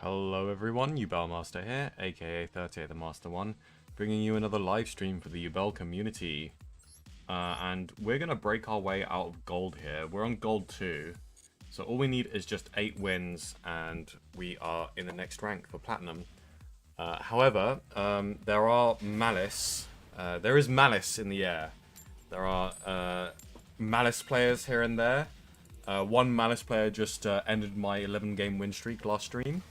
Hello everyone, Yubel Master here, aka 38 the Master One, bringing you another live stream for the Yubel community. And we're going to break our way out of gold here. We're on gold 2, so all we need is just 8 wins and we are in the next rank for platinum. However, there are malice. There is malice in the air. There are malice players here and there. One malice player just ended my 11-game win streak last stream.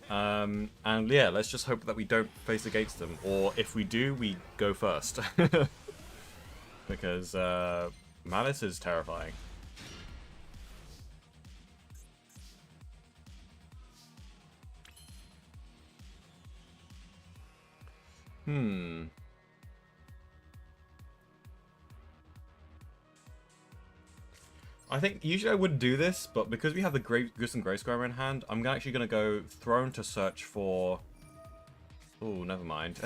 And yeah, let's just hope that we don't face against them, or if we do, we go first. Because Malice is terrifying. I think usually I wouldn't do this, but because we have the Goose and Grey Square in hand, I'm actually going to go Throne to search for... Oh, never mind.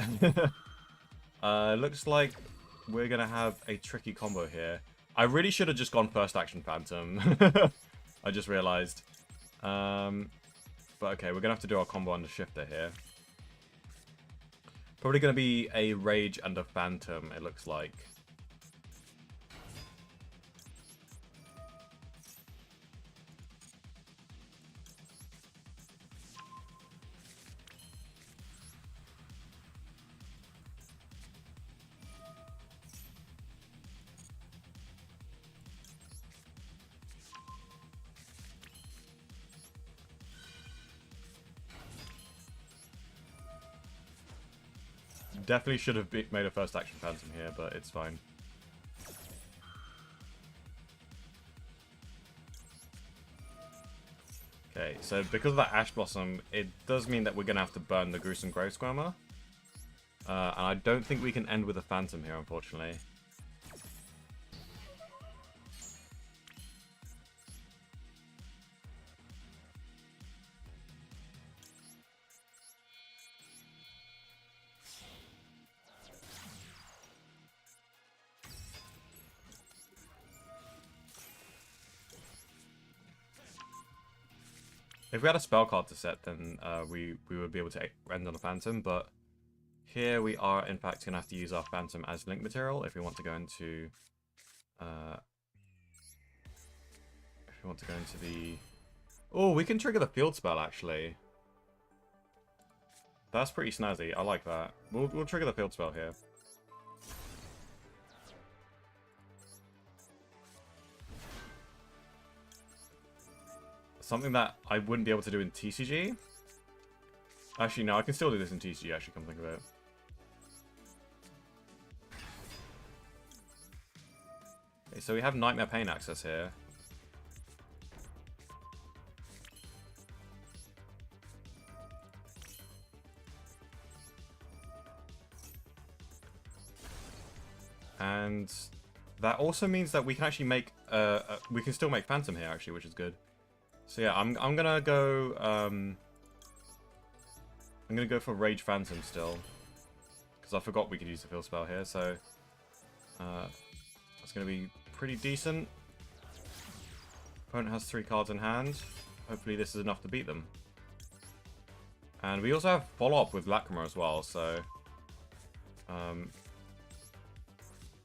Looks like we're going to have a tricky combo here. I really should have just gone first action Phantom. I just realized. But okay, we're going to have to do our combo under Shifter here. Probably going to be a Rage and a Phantom, it looks like. Definitely should have made a first action Phantom here, but it's fine. Okay, so because of that Ash Blossom, it does mean that we're going to have to burn the Gruesome Grave Squammer. And I don't think we can end with a Phantom here, unfortunately. If we had a spell card to set, then we would be able to end on a Phantom, but here we are in fact going to have to use our Phantom as link material if we want to go into the... Oh, we can trigger the field spell actually. That's pretty snazzy. I like that. We'll trigger the field spell here. Something that I wouldn't be able to do in TCG. Actually, no, I can still do this in TCG, actually, come think of it. Okay, so we have Nightmare Pain access here. And that also means that we can actually make, we can still make Phantom here, actually, which is good. So yeah, I'm gonna go for Rage Phantom still, because I forgot we could use the field spell here. So that's gonna be pretty decent. Opponent has 3 cards in hand. Hopefully this is enough to beat them. And we also have follow up with Lacrima as well. So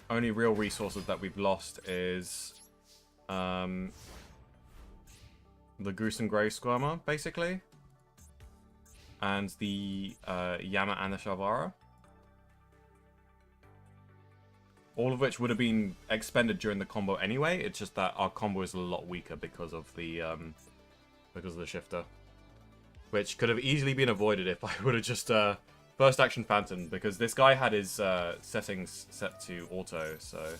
only real resources that we've lost is the Gruesome Grave Squirmer, basically. And the Yama and the Shavara. All of which would have been expended during the combo anyway. It's just that our combo is a lot weaker because of the Shifter. Which could have easily been avoided if I would have just first action Phantom, because this guy had his settings set to auto, so...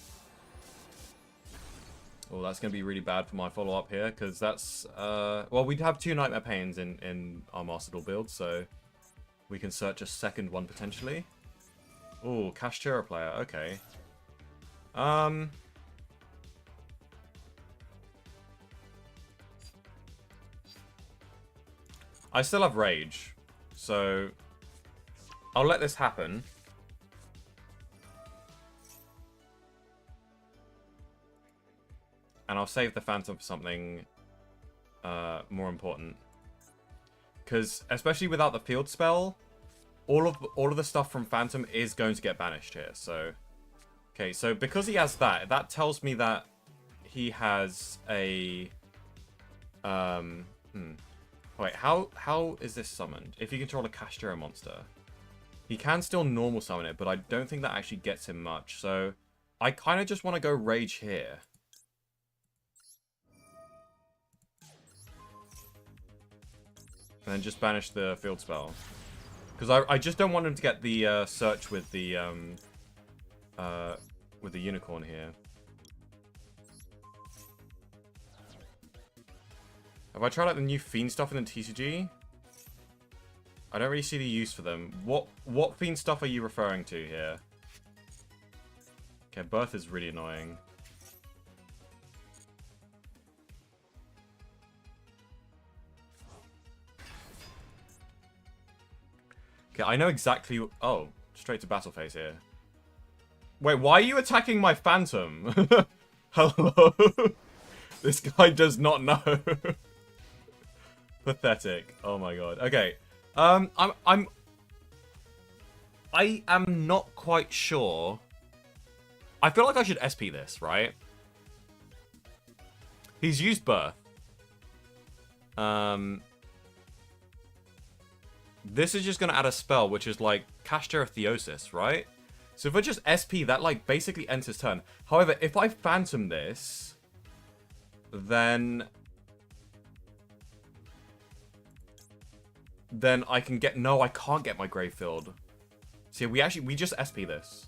Well, that's going to be really bad for my follow-up here, because that's... well, we'd have 2 Nightmare Pains in our Master Duel build, so we can search a second one, potentially. Oh, Kashtira player, okay. I still have Rage, so I'll let this happen. And I'll save the Phantom for something more important. Because especially without the field spell, all of the stuff from Phantom is going to get banished here. So, okay, so because he has that, that tells me that he has a Wait, how is this summoned? If you control a Castro monster, he can still normal summon it, but I don't think that actually gets him much. So I kind of just want to go Rage here. And then just banish the field spell. Because I just don't want him to get the search with the unicorn here. Have I tried out the new Fiend stuff in the TCG? I don't really see the use for them. What Fiend stuff are you referring to here? Okay, Birth is really annoying. Okay, I know exactly... Oh, straight to battle phase here. Wait, why are you attacking my Phantom? Hello? This guy does not know. Pathetic. Oh my god. Okay. I am not quite sure. I feel like I should SP this, right? He's used Birth. This is just going to add a spell, which is like Castro Theosis, right? So if I just SP, that like basically ends his turn. However, if I Phantom this, then I can get... No, I can't get my grave filled. See, we just SP this.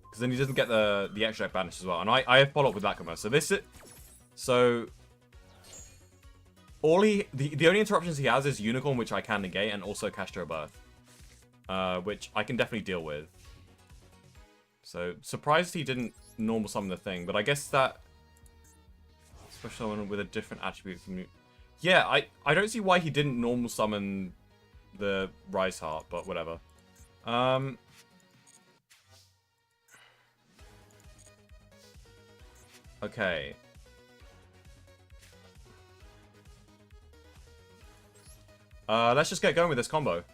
Because then he doesn't get the extract banished as well. And I have follow up with that command. So this is... So... The only interruptions he has is Unicorn, which I can negate, and also Castro Birth. Which I can definitely deal with. So, surprised he didn't normal summon the thing, but I guess that... Special summon with a different attribute from... Yeah, I don't see why he didn't normal summon the Rise Heart, but whatever. Okay. Let's just get going with this combo.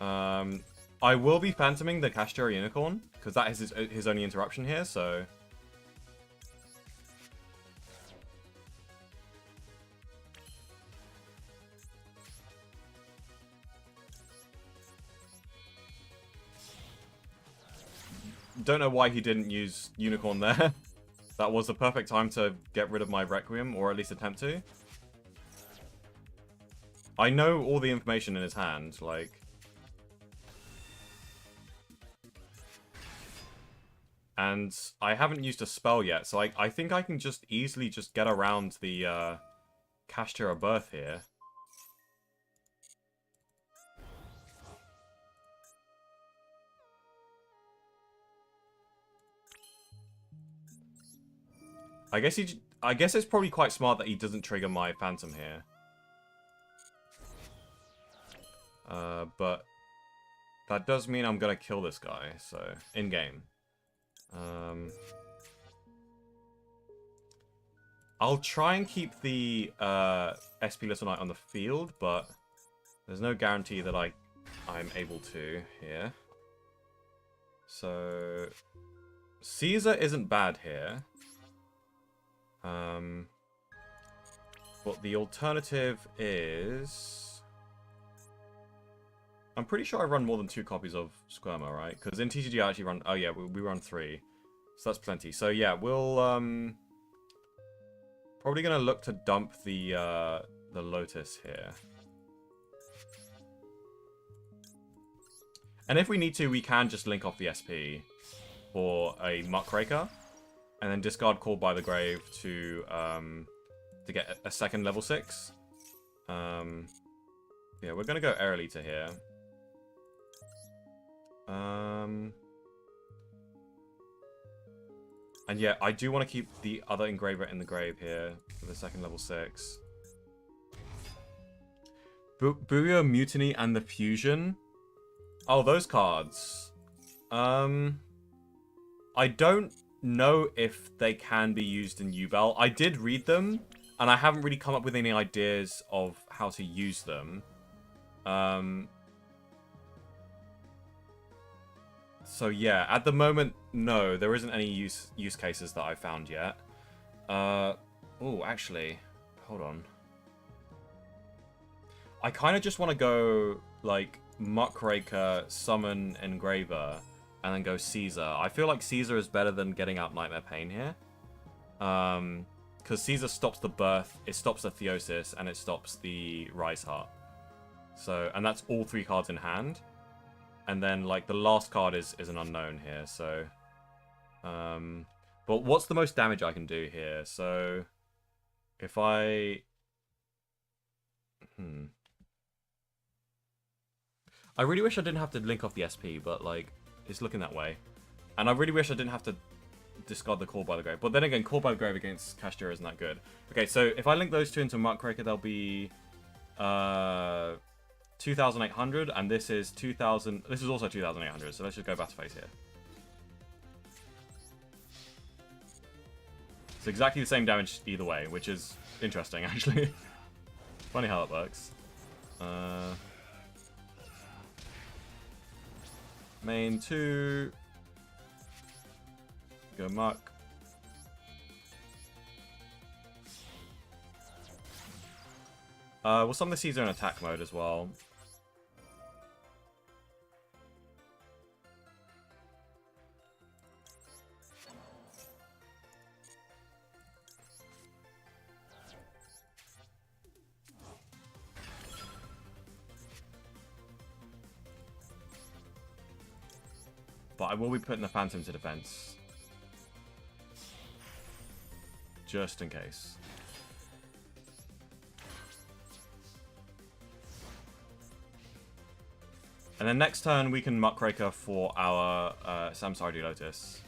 I will be phantoming the Castro Unicorn, because that is his only interruption here, so... Don't know why he didn't use Unicorn there. That was the perfect time to get rid of my Requiem, or at least attempt to. I know all the information in his hand, like... And I haven't used a spell yet, so I think I can just easily just get around the Castro Birth here. I guess it's probably quite smart that he doesn't trigger my Phantom here. But that does mean I'm gonna kill this guy, so in game. I'll try and keep the SP Little Knight on the field, but there's no guarantee that I'm able to here. So Caesar isn't bad here. But the alternative is... I'm pretty sure I run more than 2 copies of Squirmer, right? Because in TCG I actually run... Oh yeah, we run 3. So that's plenty. So yeah, we'll... Probably gonna look to dump the Lotus here. And if we need to, we can just link off the SP for a Muckraker. And then discard Called by the Grave to get a second level 6. Yeah, we're gonna go Aerolita here. And yeah, I do want to keep the other Engraver in the grave here for the second level 6. Booyah, Mutiny, and the Fusion. Oh, those cards. I don't know if they can be used in Yubel. I did read them, and I haven't really come up with any ideas of how to use them. So yeah, at the moment, no, there isn't any use cases that I've found yet. Oh, actually, hold on. I kind of just want to go, like, Muckraker, Summon Engraver, and then go Caesar. I feel like Caesar is better than getting out Nightmare Pain here. Because Caesar stops the Birth, it stops the Theosis, and it stops the Rise Heart. So, and that's all 3 cards in hand. And then, like, the last card is an unknown here, so... but what's the most damage I can do here? So, if I... I really wish I didn't have to link off the SP, but, like, it's looking that way. And I really wish I didn't have to discard the Call by the Grave. But then again, Call by the Grave against Kashtira isn't that good. Okay, so if I link those two into Muckraker, they'll be... 2,800, and this is 2,000. This is also 2,800, so let's just go Battle Phase here. It's exactly the same damage either way, which is interesting, actually. Funny how it works. Main 2. Go Muck. We'll summon the Caesar in attack mode as well. But I will be putting the Phantom to defense. Just in case. And then next turn, we can Muckraker for our Samsara Lotus.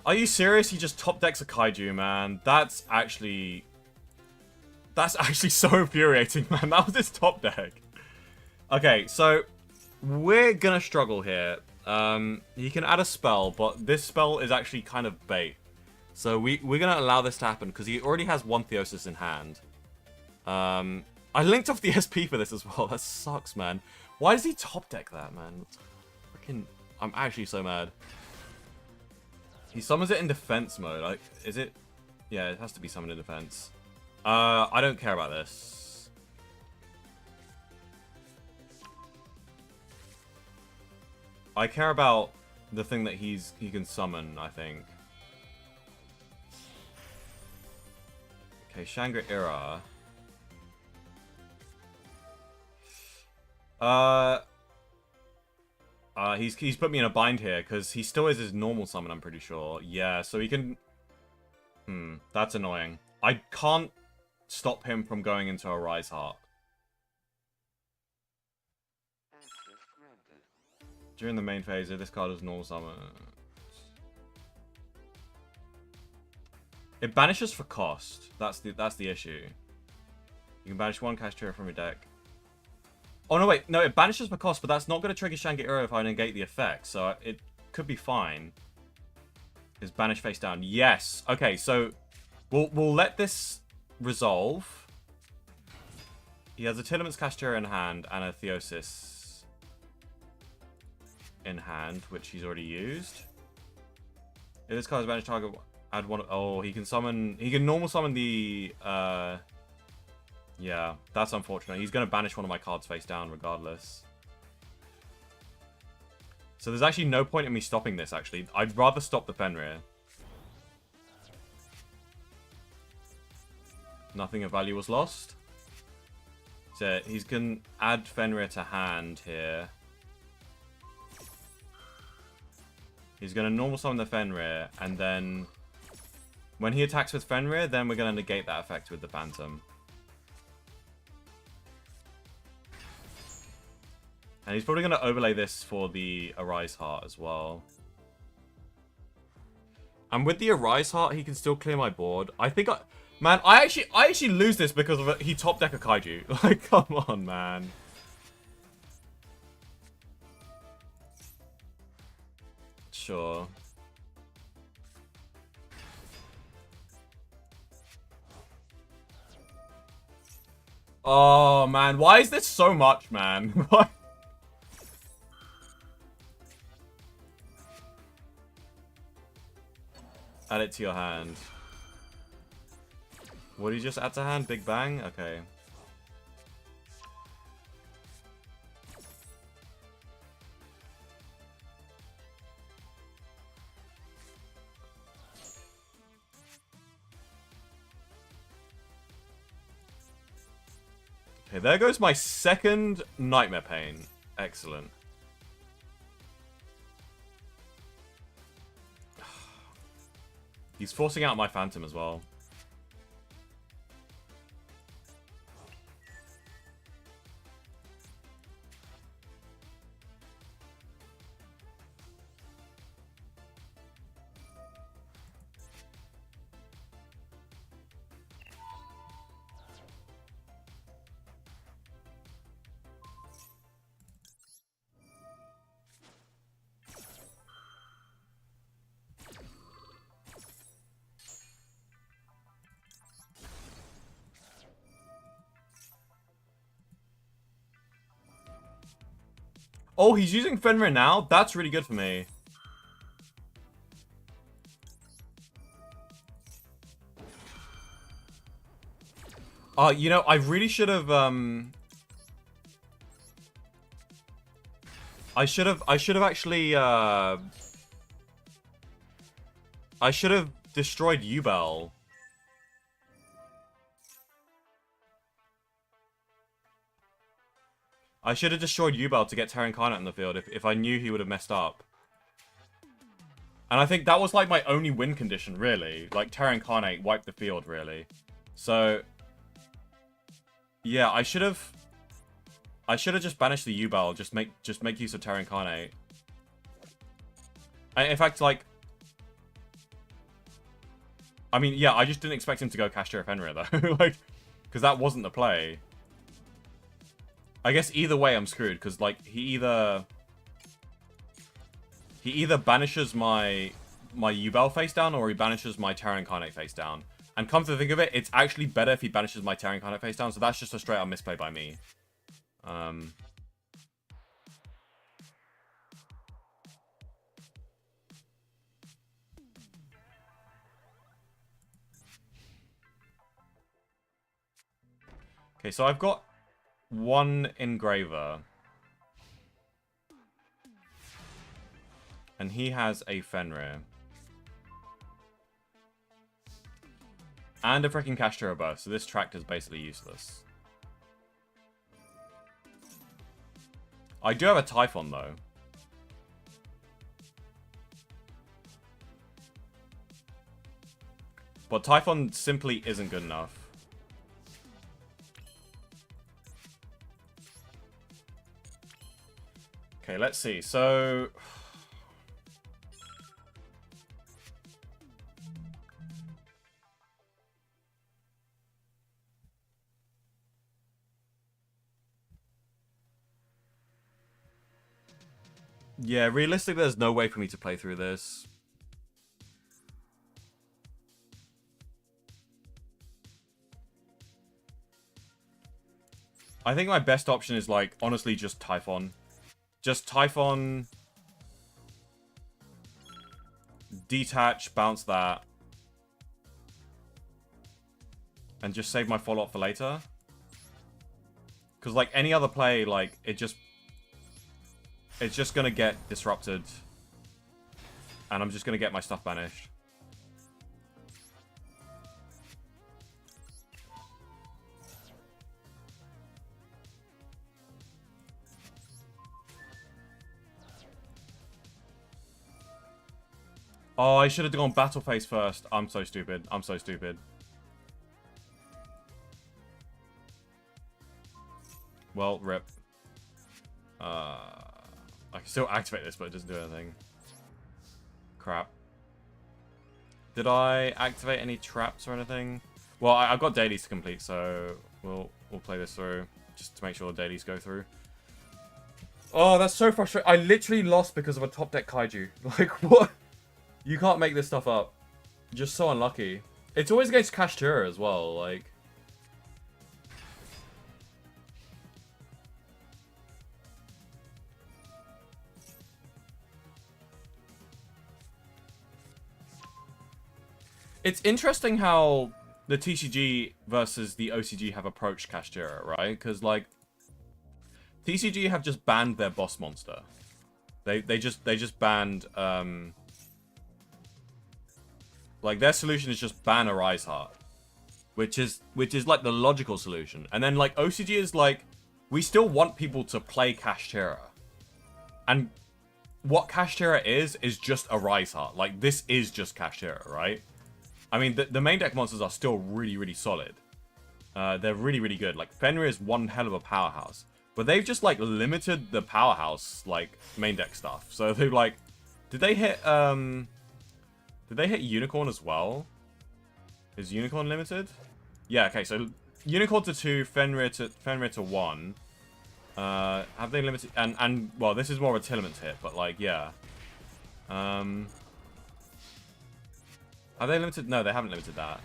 Are you serious? He just top decks a Kaiju, man. That's actually so infuriating, man. That was his top deck. Okay, so we're gonna struggle here. He can add a spell, but this spell is actually kind of bait. So we're going to allow this to happen because he already has 1 Theosis in hand. I linked off the SP for this as well. That sucks, man. Why does he top deck that, man? Freaking, I'm actually so mad. He summons it in defense mode. Like, is it? Yeah, it has to be summoned in defense. I don't care about this. I care about the thing that he can summon, I think. Okay, Shangri-Ira. He's put me in a bind here because he still is his normal summon, I'm pretty sure. Yeah, so he can... that's annoying. I can't stop him from going into a Rise Heart. During the main phase, if this card is normal summon... It banishes for cost. That's the issue. You can banish 1 Kashtira from your deck. Oh, no, wait. No, it banishes for cost, but that's not going to trigger Shangri-Ira if I negate the effect. So it could be fine. Is banish face down. Yes. Okay, so we'll let this resolve. He has a Tillamont's Kashtira in hand and a Theosis in hand, which he's already used. If this card is banished, target... Add 1... Oh, he can summon... He can normal summon the... Yeah, that's unfortunate. He's going to banish one of my cards face down regardless. So there's actually no point in me stopping this, actually. I'd rather stop the Fenrir. Nothing of value was lost. So he's going to add Fenrir to hand here. He's going to normal summon the Fenrir, and then... When he attacks with Fenrir, then we're going to negate that effect with the Phantom. And he's probably going to overlay this for the Arise Heart as well. And with the Arise Heart, he can still clear my board. I think Man, I actually lose this because of he top deck a Kaiju. Like, come on, man. Sure. Oh, man. Why is this so much, man? What? Add it to your hand. What did you just add to hand? Big Bang? Okay. Okay, there goes my second Nightmare Pain. Excellent. He's forcing out my Phantom as well. Oh, he's using Fenrir now? That's really good for me. You know, I really should have, I should have actually, I should have destroyed Yubel. I should have destroyed Yubel to get Terra Incarnate in the field if I knew he would have messed up. And I think that was like my only win condition, really. Like, Terra Incarnate wiped the field, really. So, yeah, I should have just banished the Yubel, just make use of Terra Incarnate. In fact, like, I mean, yeah, I just didn't expect him to go Cast Fenrir, though. Like, because that wasn't the play. I guess either way I'm screwed, because, like, he either banishes my Yubel face down, or he banishes my Terra Incarnate face down. And come to think of it, it's actually better if he banishes my Terra Incarnate face down, so that's just a straight up misplay by me. Okay, so I've got one Engraver. And he has a Fenrir. And a freaking Castro buff, so this tractor is basically useless. I do have a Typhon, though. But Typhon simply isn't good enough. Okay, let's see. So... yeah, realistically, there's no way for me to play through this. I think my best option is, like, honestly, just Typhon. Just Typhon, detach, bounce that, and just save my follow-up for later. Because, like, any other play, like, it's just gonna get disrupted, and I'm just gonna get my stuff banished. Oh, I should have gone battle phase first. I'm so stupid. I'm so stupid. Well, rip. I can still activate this, but it doesn't do anything. Crap. Did I activate any traps or anything? Well, I've got dailies to complete, so we'll play this through just to make sure the dailies go through. Oh, that's so frustrating. I literally lost because of a top deck kaiju. Like, what? You can't make this stuff up. Just so unlucky. It's always against Kashtira as well, like... It's interesting how the TCG versus the OCG have approached Kashtira, right? Because, like, TCG have just banned their boss monster. They just banned, like, their solution is just ban a Rise Heart. Which is like the logical solution. And then like OCG is like, we still want people to play Kashtira. And what Kashtira is just a Rise Heart. Like, this is just Kashtira, right? I mean, the main deck monsters are still really, really solid. They're really, really good. Like, Fenrir is one hell of a powerhouse. But they've just, like, limited the powerhouse, like, main deck stuff. So they've, like... Did they hit Unicorn as well? Is Unicorn limited? Yeah, okay, so Unicorn to 2, Fenrir to 1. Have they limited... And well, this is more of a Tillaments hit, but, like, yeah. Are they limited? No, they haven't limited that.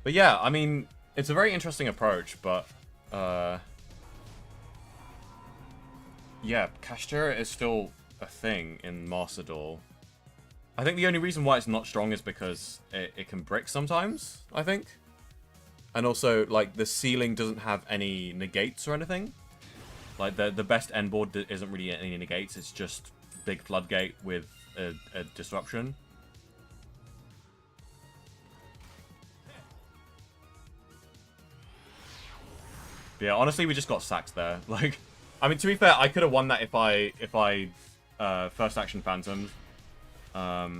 But yeah, I mean, it's a very interesting approach, but... yeah, Kashtira is still a thing in Master Duel. I think the only reason why it's not strong is because it can brick sometimes, I think. And also, like, the ceiling doesn't have any negates or anything. Like, the best end board isn't really any negates. It's just big floodgate with a disruption. But yeah, honestly, we just got sacked there. Like, I mean, to be fair, I could have won that if I first action Phantoms. I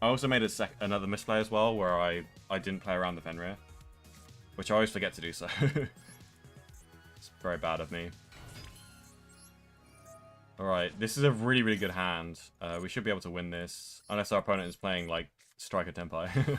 also made another misplay as well, where I didn't play around the Fenrir. Which I always forget to do so. It's very bad of me. Alright, this is a really, really good hand. We should be able to win this. Unless our opponent is playing, like, Striker Tenpai.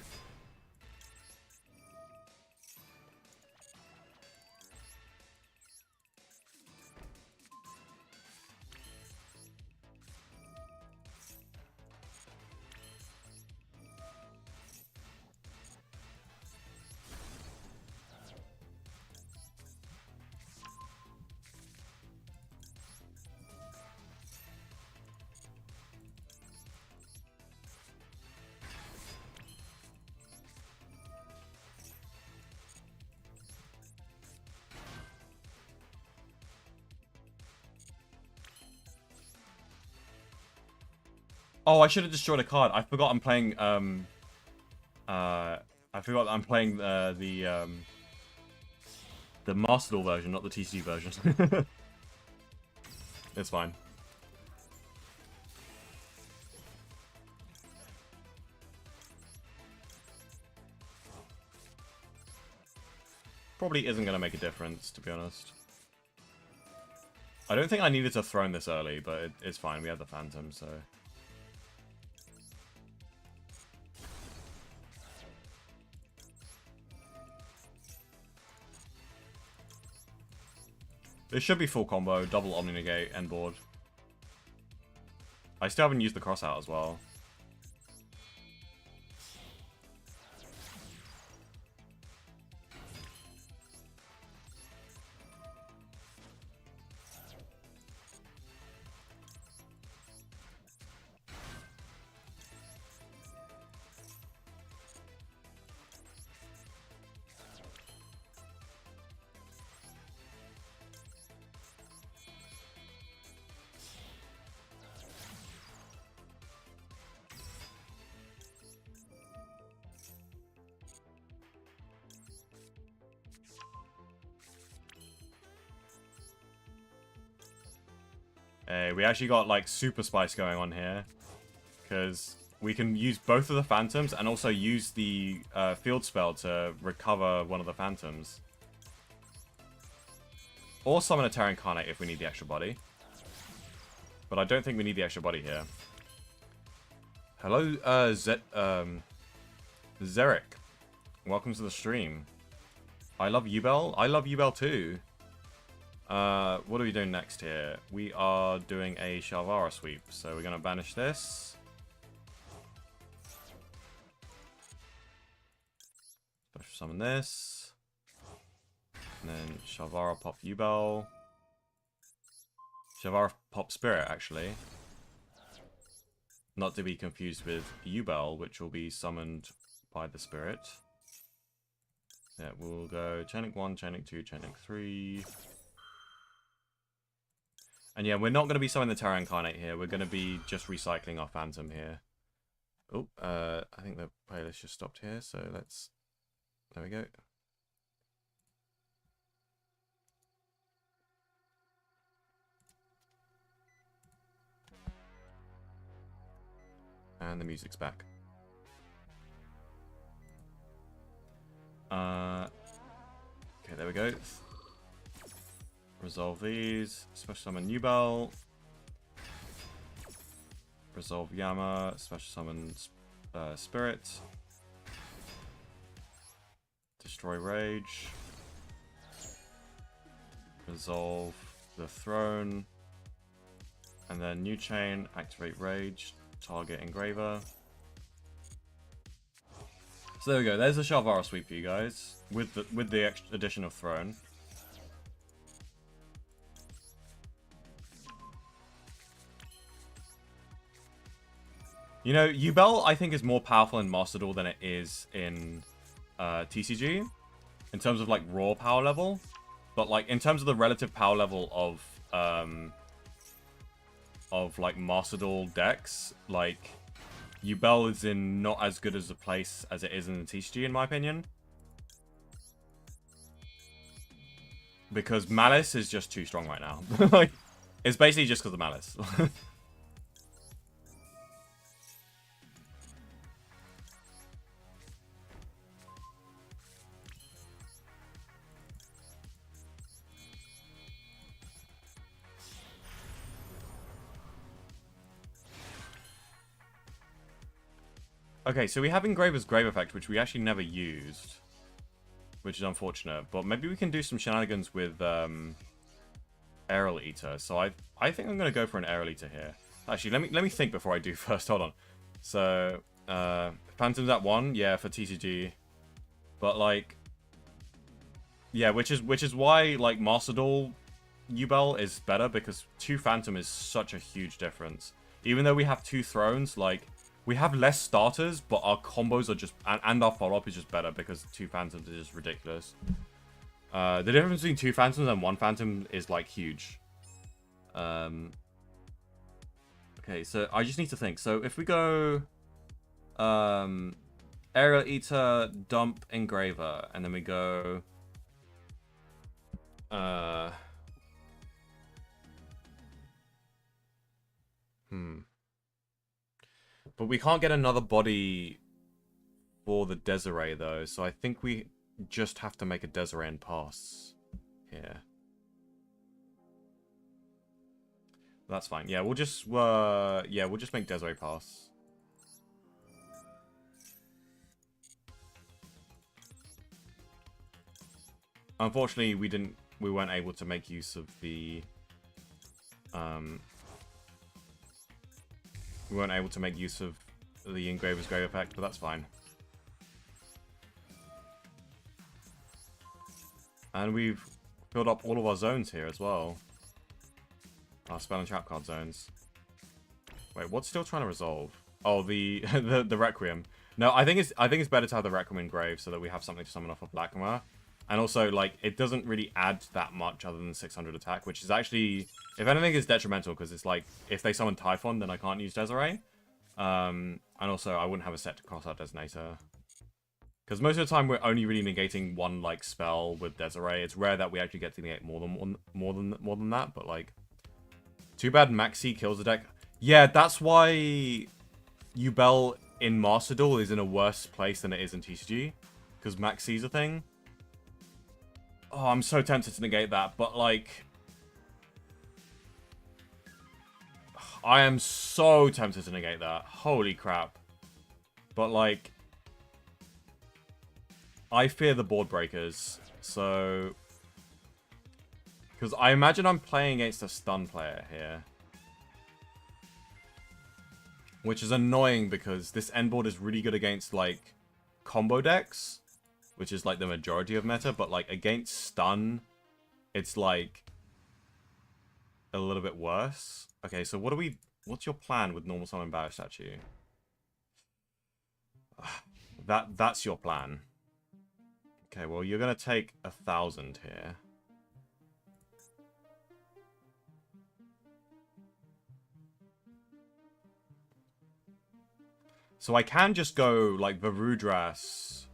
Oh, I should have destroyed a card. I forgot I'm playing, I forgot that I'm playing, the Master Duel version, not the TCG version. It's fine. Probably isn't going to make a difference, to be honest. I don't think I needed to throne this early, but it's fine. We have the Phantom, so... This should be full combo, double Omni Negate, end board. I still haven't used the cross out as well. Hey, we actually got, like, Super Spice going on here. Because we can use both of the Phantoms and also use the field spell to recover one of the Phantoms. Or summon a Terra Incarnate if we need the extra body. But I don't think we need the extra body here. Hello, Zerek. Welcome to the stream. I love Yubel. I love Yubel too. What are we doing next here? We are doing a Shalvara sweep. So we're going to banish this. Special summon this. And then Shalvara pop Yubel. Shalvara pop Spirit, actually. Not to be confused with Yubel, which will be summoned by the Spirit. Yeah, we'll go Chainik 1, Chainik 2, Chainik 3. And yeah, we're not going to be summoning the Terra Incarnate here. We're going to be just recycling our Phantom here. Oh, I think the playlist just stopped here, so let's... There we go. And the music's back. Okay, there we go. Resolve these. Special summon Yubel. Resolve Yama. Special summon Spirit. Destroy Rage. Resolve the Throne. And then New Chain. Activate Rage. Target Engraver. So there we go. There's a Shalvara sweep for you guys. With the extra addition of Throne. You know, Yubel, I think, is more powerful in Master Duel than it is in TCG. In terms of, like, raw power level. But, like, in terms of the relative power level of like, Master Duel decks, like, Yubel is in not as good as a place as it is in the TCG, in my opinion. Because Malice is just too strong right now. Like, it's basically just because of Malice. Okay, so we have Engraver's Grave Effect, which we actually never used. Which is unfortunate. But maybe we can do some shenanigans with Aerial Eater. So I think I'm going to go for an Aerial Eater here. Actually, let me think before I do first. Hold on. So, Phantom's at 1. Yeah, for TCG. But, like... Yeah, which is why, like, Master Duel Yubel is better. Because 2 Phantom is such a huge difference. Even though we have 2 Thrones, like... We have less starters, but our combos are just... And our follow-up is just better because 2 Phantoms is just ridiculous. The difference between 2 Phantoms and 1 Phantom is, like, huge. Okay, so I just need to think. So if we go... Aerial Eater, Dump, Engraver, and then we go... But we can't get another body for the Desiree, though. So I think we just have to make a Desiree and pass here. That's fine. Yeah, we'll just make Desiree pass. Unfortunately, we weren't able to make use of the we weren't able to make use of the Engraver's Grave effect, but that's fine. And we've filled up all of our zones here as well. Our spell and trap card zones. Wait, what's still trying to resolve? Oh, the the Requiem. No, I think it's better to have the Requiem in Grave so that we have something to summon off of Blackmar. And also, like, it doesn't really add that much other than 600 attack, which is actually, if anything, is detrimental, because it's like, if they summon Typhon, then I can't use Desiree. And also, I wouldn't have a set to cross out Designator. Because most of the time, we're only really negating one, like, spell with Desiree. It's rare that we actually get to negate more than that, but, like, too bad Maxi kills the deck. Yeah, that's why Yubel in Master Duel is in a worse place than it is in TCG, because Maxi's a thing. Oh, I'm so tempted to negate that, but, like... I am so tempted to negate that. Holy crap. But, like... I fear the board breakers, so... Because I imagine I'm playing against a stun player here. Which is annoying because this end board is really good against, like, combo decks. Which is, like, the majority of meta. But, like, against stun, it's, like, a little bit worse. Okay, so what do we... What's your plan with normal summon Barrier Statue? That's your plan. Okay, well, you're going to take 1,000 here. So I can just go, like, Varudras.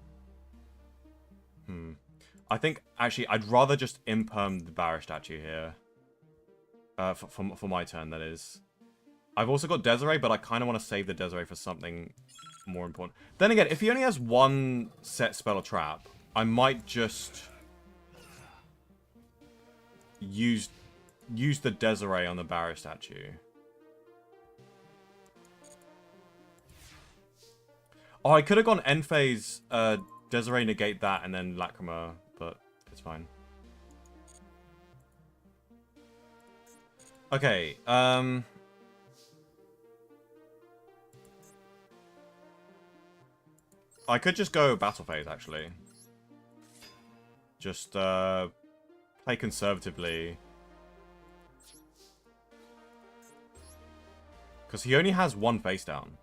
I think, actually, I'd rather just imperm the Barrier Statue here. For my turn, that is. I've also got Desiree, but I kind of want to save the Desiree for something more important. Then again, if he only has one set spell or trap, I might just use the Desiree on the Barrier Statue. Oh, I could have gone end phase, Desiree negate that, and then Lacrima, but it's fine. Okay, I could just go battle phase, actually. Just, play conservatively. Because he only has one face down.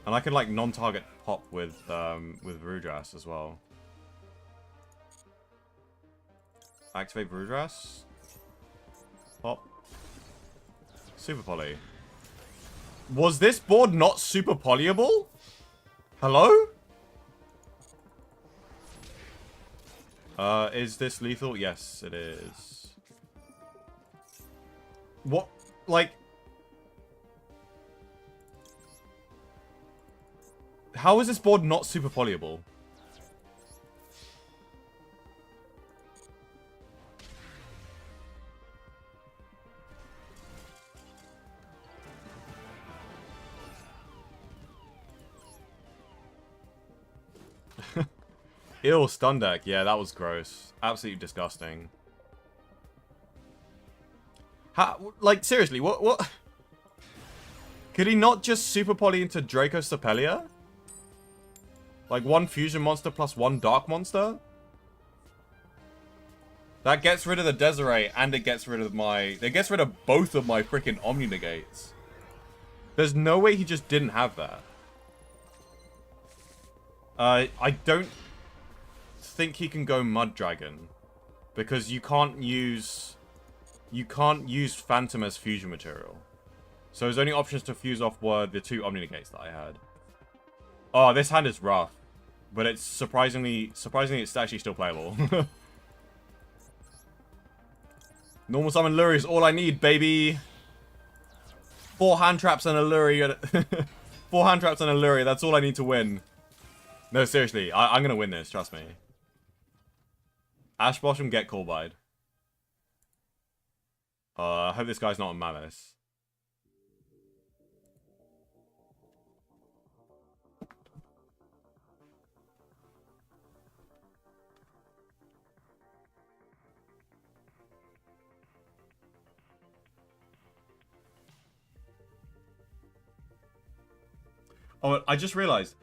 And I can, like, non-target pop with Varudras as well. Activate Varudras. Pop. Super Poly. Was this board not super polyable? Hello? Is this lethal? Yes, it is. What? Like... How is this board not super polyable? Ew, stun deck. Yeah, that was gross. Absolutely disgusting. How, like, seriously, what? Could he not just super poly into Draco Stapelia? Like, one fusion monster plus one dark monster? That gets rid of the Desiree, and it gets rid of my... It gets rid of both of my freaking Omni Negates. There's no way he just didn't have that. I don't think he can go Mud Dragon. Because you can't use Phantom as fusion material. So his only options to fuse off were the two Omni Negates that I had. Oh, this hand is rough. But it's surprisingly it's actually still playable. Normal summon Luri is all I need, baby. 4 hand traps and a Luri. 4 hand traps and a Luri, that's all I need to win. No, seriously, I'm gonna win this, trust me. Ash Blossom, get Callbide. I hope this guy's not on Malice. Oh, I just realized.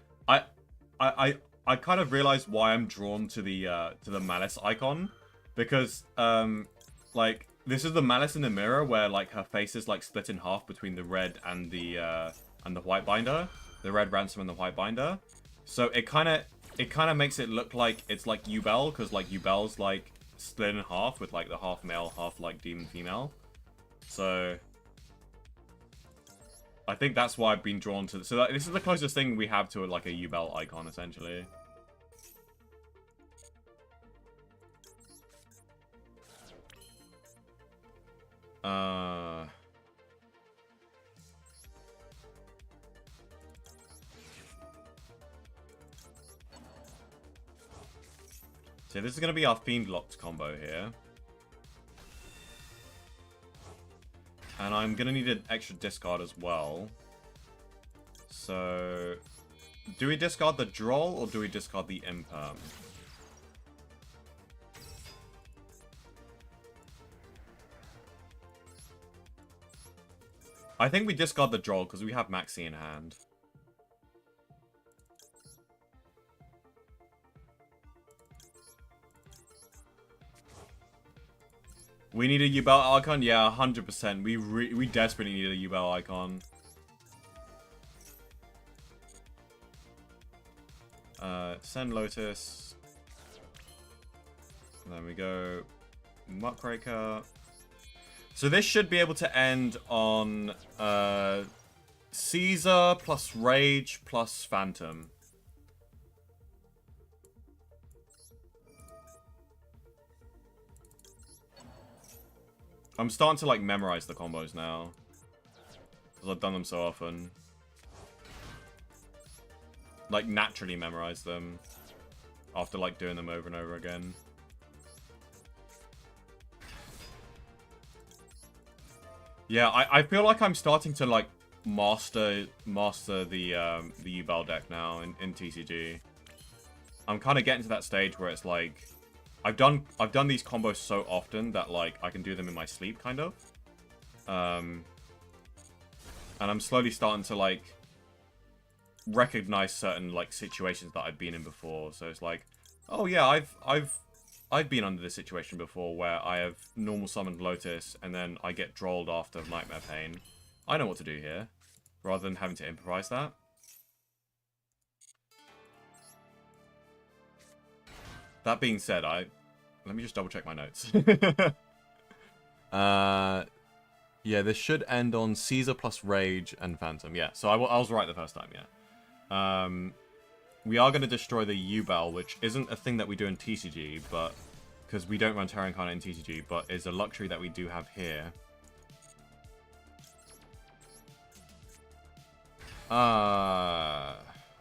I kind of realized why I'm drawn to the Malice icon, because like this is the Malice in the mirror where like her face is like split in half between the red and the white binder, the red ransom and the white binder. So it kind of makes it look like it's like Yubel, because like Yubel's like split in half with like the half male, half like demon female. So I think that's why I've been drawn to... So this is the closest thing we have to like a Yubel icon, essentially. So this is going to be our Fiend Locked combo here. And I'm going to need an extra discard as well. So, do we discard the Droll or do we discard the Imperm? I think we discard the Droll because we have Maxi in hand. We need a Yubel icon? Yeah, 100%. We desperately need a Yubel icon. Send Lotus. And then we go Muckraker. So this should be able to end on Caesar plus Rage plus Phantom. I'm starting to like memorize the combos now. Because I've done them so often. Like naturally memorize them. After like doing them over and over again. Yeah, I feel like I'm starting to like master the Yubel deck now in TCG. I'm kind of getting to that stage where it's like I've done these combos so often that like I can do them in my sleep kind of. And I'm slowly starting to like recognize certain like situations that I've been in before. So it's like, oh yeah, I've been under this situation before where I have normal summoned Lotus and then I get drolled after Nightmare Pain. I know what to do here, rather than having to improvise that. That being said, let me just double check my notes. Yeah, this should end on Caesar plus Rage and Phantom. Yeah, so I was right the first time, yeah. We are going to destroy the Yubel, which isn't a thing that we do in TCG, but because we don't run Terra Incarnate in TCG, but is a luxury that we do have here.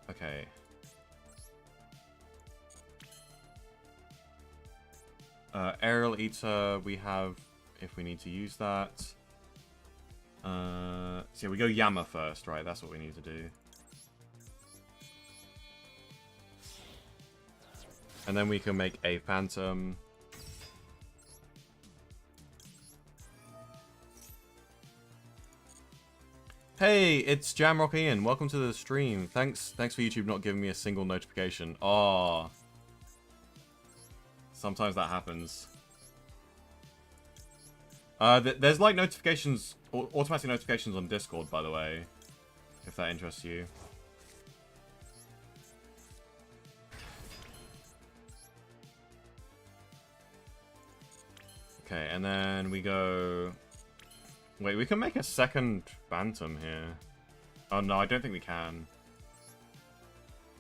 Okay. Aerial Eater, we have, if we need to use that. So yeah, we go Yama first, right? That's what we need to do. And then we can make a Phantom. Hey, it's Jamrock Ian. Welcome to the stream. Thanks for YouTube not giving me a single notification. Aww. Sometimes that happens. There's like notifications, automatic notifications on Discord, by the way, if that interests you. Okay, and then we go... Wait, we can make a second Phantom here. Oh no, I don't think we can.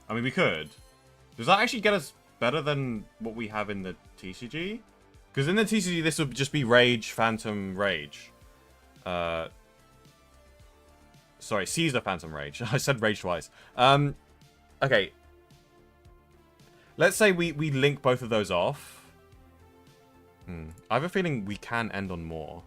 I mean, we could. Does that actually get us better than what we have in the TCG? Because in the TCG, this would just be Rage, Phantom, Rage. Sorry, Caesar, Phantom, Rage. I said Rage twice. Okay. Let's say we link both of those off. I have a feeling we can end on more.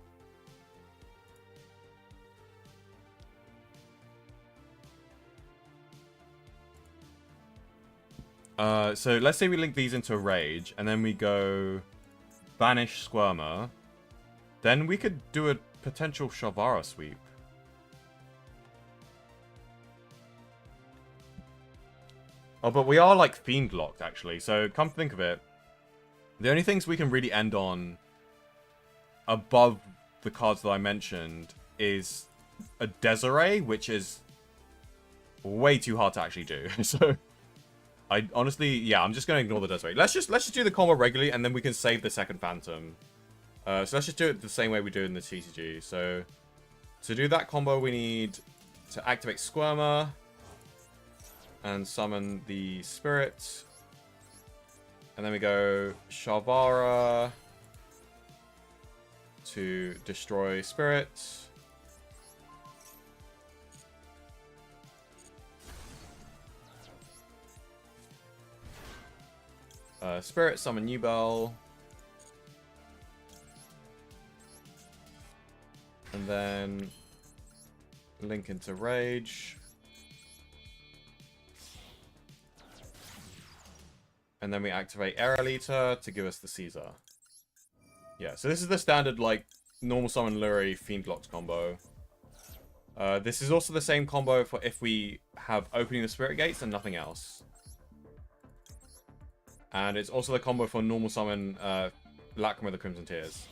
So let's say we link these into Rage, and then we go Banish Squirmer. Then we could do a potential Shavara sweep. Oh, but we are like Fiend locked, actually. So come to think of it, the only things we can really end on above the cards that I mentioned is a Desiree, which is way too hard to actually do. So I honestly, yeah, I'm just gonna ignore the Desiree. Let's just do the combo regularly, and then we can save the second Phantom. So let's just do it the same way we do in the TCG. So to do that combo, we need to activate Squirmer and summon the Spirit. And then we go Shavara to destroy Spirit. Spirit, summon Yubel. And then link into Rage. And then we activate Aerial Eater to give us the Caesar. Yeah, so this is the standard, like, normal summon Luri Fiend Locks combo. This is also the same combo for if we have opening the spirit gates and nothing else. And it's also the combo for normal summon Lacrima of the Crimson Tears.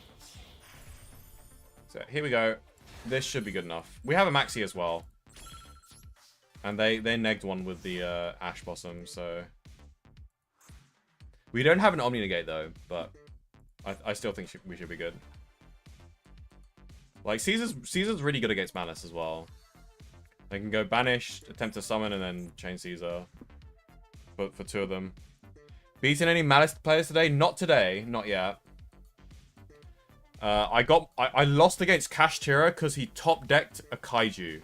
So here we go. This should be good enough. We have a Maxi as well. And they negged one with the Ash Blossom, so... We don't have an Omni Negate though, but I still think we should be good. Like, Caesar's really good against Malice as well. They can go Banish, attempt to summon, and then chain Caesar. For two of them. Beaten any Malice players today? Not today. Not yet. I lost against Cash Tira because he top-decked a Kaiju.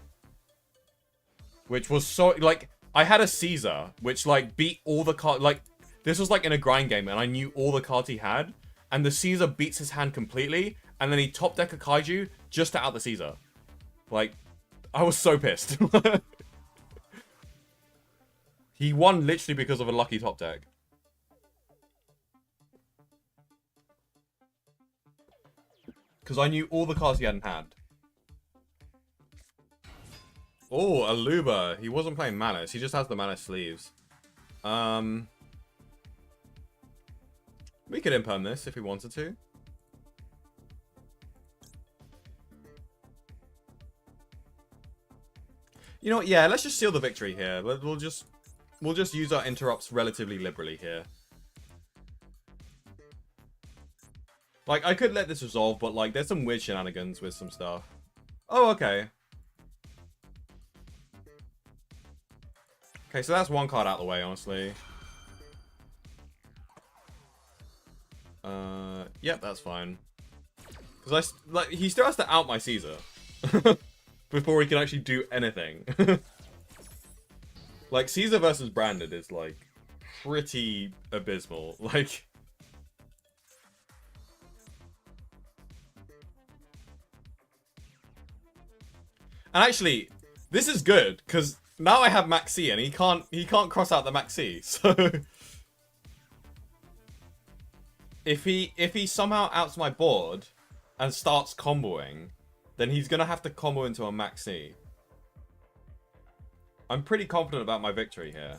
Which was so... Like, I had a Caesar, which, like, beat all the cards... Like, this was, like, in a grind game, and I knew all the cards he had. And the Caesar beats his hand completely, and then he top-deck a Kaiju just to out the Caesar. Like, I was so pissed. He won literally because of a lucky top deck. Because I knew all the cards he had in hand. Oh, Aluba. He wasn't playing Malice. He just has the Malice sleeves. We could imperm this if we wanted to. You know what? Yeah, let's just seal the victory here. We'll just use our interrupts relatively liberally here. Like, I could let this resolve, but, like, there's some weird shenanigans with some stuff. Oh, okay. Okay, so that's one card out of the way, honestly. Yep, that's fine. Because he still has to out my Caesar. Before he can actually do anything. Like, Caesar versus Branded is, like, pretty abysmal. Like... And actually, this is good, because now I have Maxi, and he can't cross out the Maxi, so... If he somehow outs my board, and starts comboing, then he's gonna have to combo into a Maxi. I'm pretty confident about my victory here.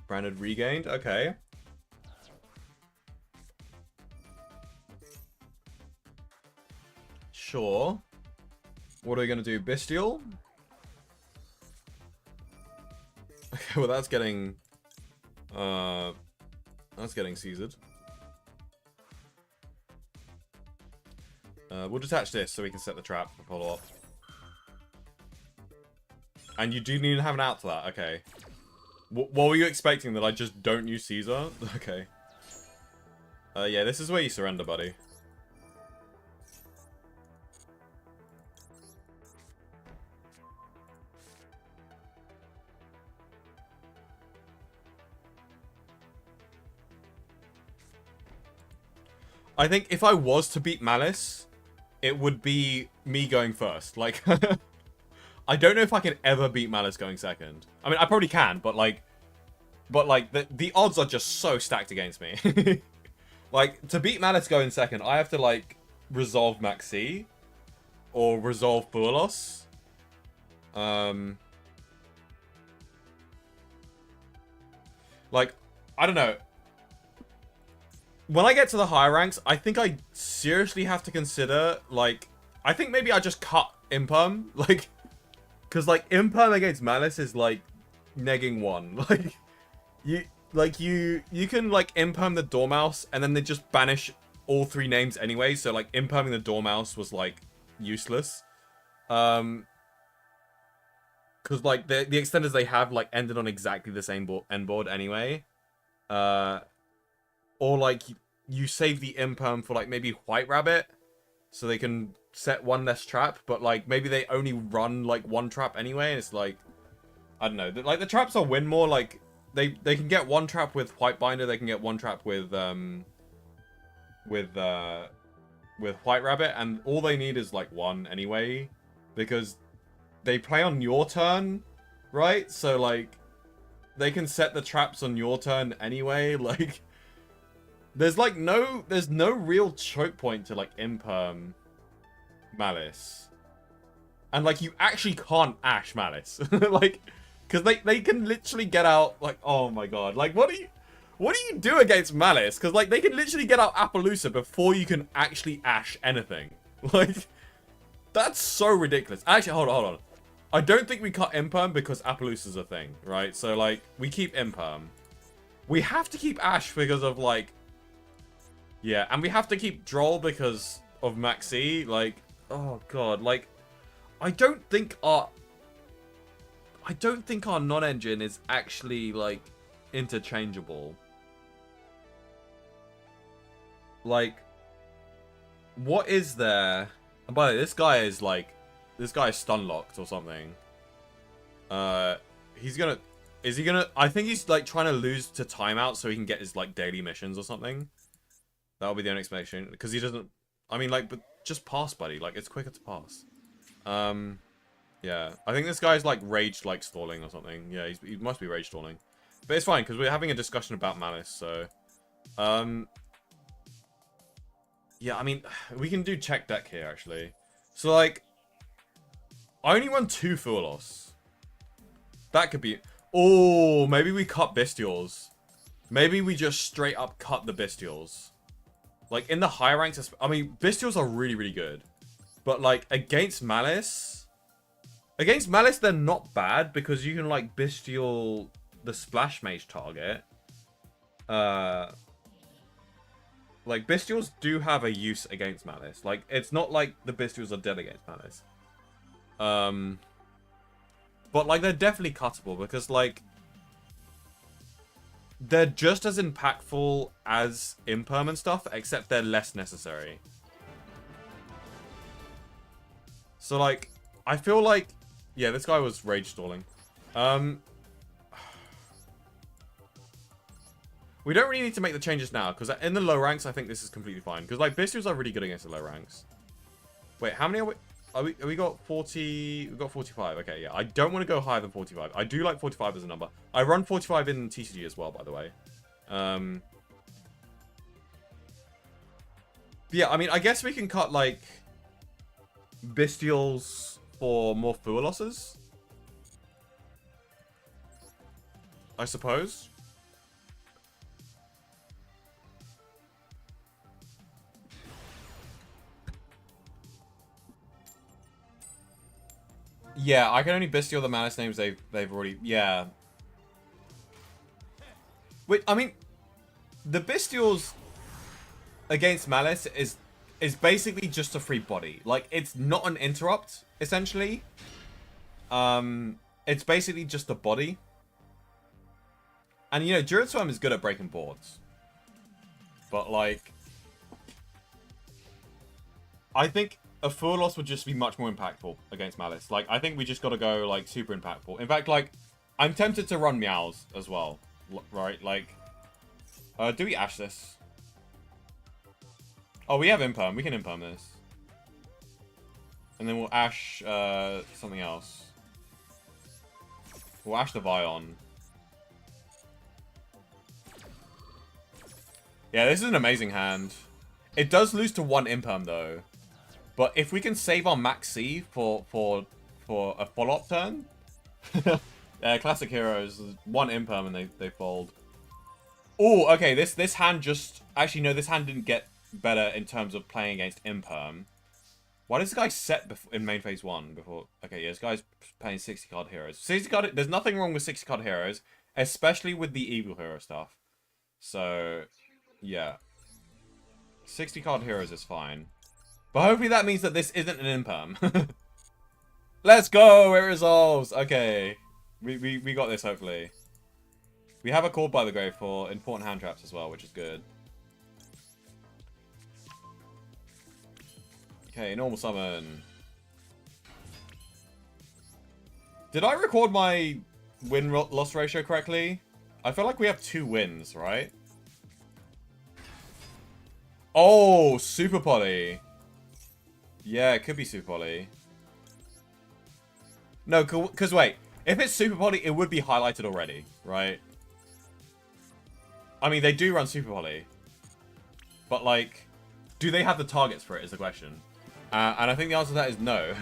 Branded regained, okay. Sure. What are we gonna do? Bestial? Okay, well that's getting Caesared. We'll detach this so we can set the trap for follow-up. And you do need to have an out to that, okay. What were you expecting, that I just don't use Caesar? Okay. Yeah, this is where you surrender, buddy. I think if I was to beat Malice, it would be me going first. Like, I don't know if I can ever beat Malice going second. I mean, I probably can, but like the odds are just so stacked against me. Like, to beat Malice going second, I have to like resolve Maxi or resolve Bualos. Like, I don't know. When I get to the higher ranks, I think I seriously have to consider, like, I think maybe I just cut Imperm, like, because, like, Imperm against Malice is, like, negging one. Like, you can, like, Imperm the Dormouse, and then they just banish all three names anyway, so, like, Imperming the Dormouse was, like, useless. Because, like, the extenders they have, like, ended on exactly the same end board anyway. Or, like, you save the Imperm for, like, maybe White Rabbit, so they can set one less trap, but, like, maybe they only run, like, one trap anyway, and it's, like, I don't know. Like, the traps will win more, like, they can get one trap with White Binder, they can get one trap with with White Rabbit, and all they need is like one anyway, because they play on your turn, right? So like they can set the traps on your turn anyway. Like there's no real choke point to like imperm Malice. And like you actually can't Ash Malice. Like because they can literally get out like, oh my god, like what do you do against Malice? Because like they can literally get out Appaloosa before you can actually Ash anything. Like that's so ridiculous. Actually, hold on. I don't think we cut Imperm because Appaloosa's a thing, right? So like we keep Imperm. We have to keep Ash because of like, yeah, and we have to keep Droll because of Maxi. Like, oh god, like I don't think our non-engine is actually like interchangeable. Like, what is there? And by the way, this guy is stun locked or something. Is he gonna? I think he's like trying to lose to timeout so he can get his like daily missions or something. That'll be the only explanation because he doesn't. I mean, like, but just pass, buddy. Like, it's quicker to pass. Yeah, I think this guy's like rage like stalling or something. Yeah, he must be rage stalling, but it's fine because we're having a discussion about Malice. So, yeah, I mean, we can do check deck here, actually. So, like, I only run 2 Furlos. That could be... Oh, maybe we cut Bestials. Maybe we just straight up cut the Bestials. Like, in the high ranks... I mean, Bestials are really, really good. But, like, against Malice... Against Malice, they're not bad because you can, like, Bestial the Splash Mage target. Like, Bestials do have a use against Malice. Like, it's not like the Bestials are dead against Malice. But, like, they're definitely cuttable because, like, they're just as impactful as Imperm and stuff, except they're less necessary. So, like, I feel like... Yeah, this guy was rage stalling. We don't really need to make the changes now, because in the low ranks, I think this is completely fine. Because, like, Bestials are really good against the low ranks. Wait, how many are we? We got 40... We got 45. Okay, yeah. I don't want to go higher than 45. I do like 45 as a number. I run 45 in TCG as well, by the way. Yeah, I mean, I guess we can cut, like, Bestials for more Fua losses. I suppose. Yeah, I can only Bestial the Malice names they've already... Yeah. Wait, I mean... The Bestials against Malice is basically just a free body. Like, it's not an interrupt, essentially. It's basically just a body. And, you know, Duratwurm is good at breaking boards. But, like... I think... a Fur loss would just be much more impactful against Malice. Like, I think we just gotta go, like, super impactful. In fact, like, I'm tempted to run Meows as well. Right? Like, do we Ash this? Oh, we have Imperm. We can Imperm this. And then we'll Ash, something else. We'll Ash the Vion. Yeah, this is an amazing hand. It does lose to 1 Imperm, though. But if we can save our Max C for a follow-up turn... Classic Heroes, 1 Imperm and they fold. Oh, okay, this hand just... Actually, no, this hand didn't get better in terms of playing against Imperm. Why does this guy set in main phase 1 before... Okay, yeah, this guy's playing 60-card heroes. 60-card... There's nothing wrong with 60-card heroes, especially with the evil hero stuff. So, yeah. 60-card heroes is fine. But hopefully that means that this isn't an Imperm. Let's go! It resolves! Okay. We got this, hopefully. We have a Call by the Grave for important hand traps as well, which is good. Okay, normal summon. Did I record my win-loss ratio correctly? I feel like we have 2 wins, right? Oh, Super Poly. Yeah, it could be Super Poly. No, because wait. If it's Super Poly, it would be highlighted already, right? I mean, they do run Super Poly. But, like, do they have the targets for it is the question. And I think the answer to that is no.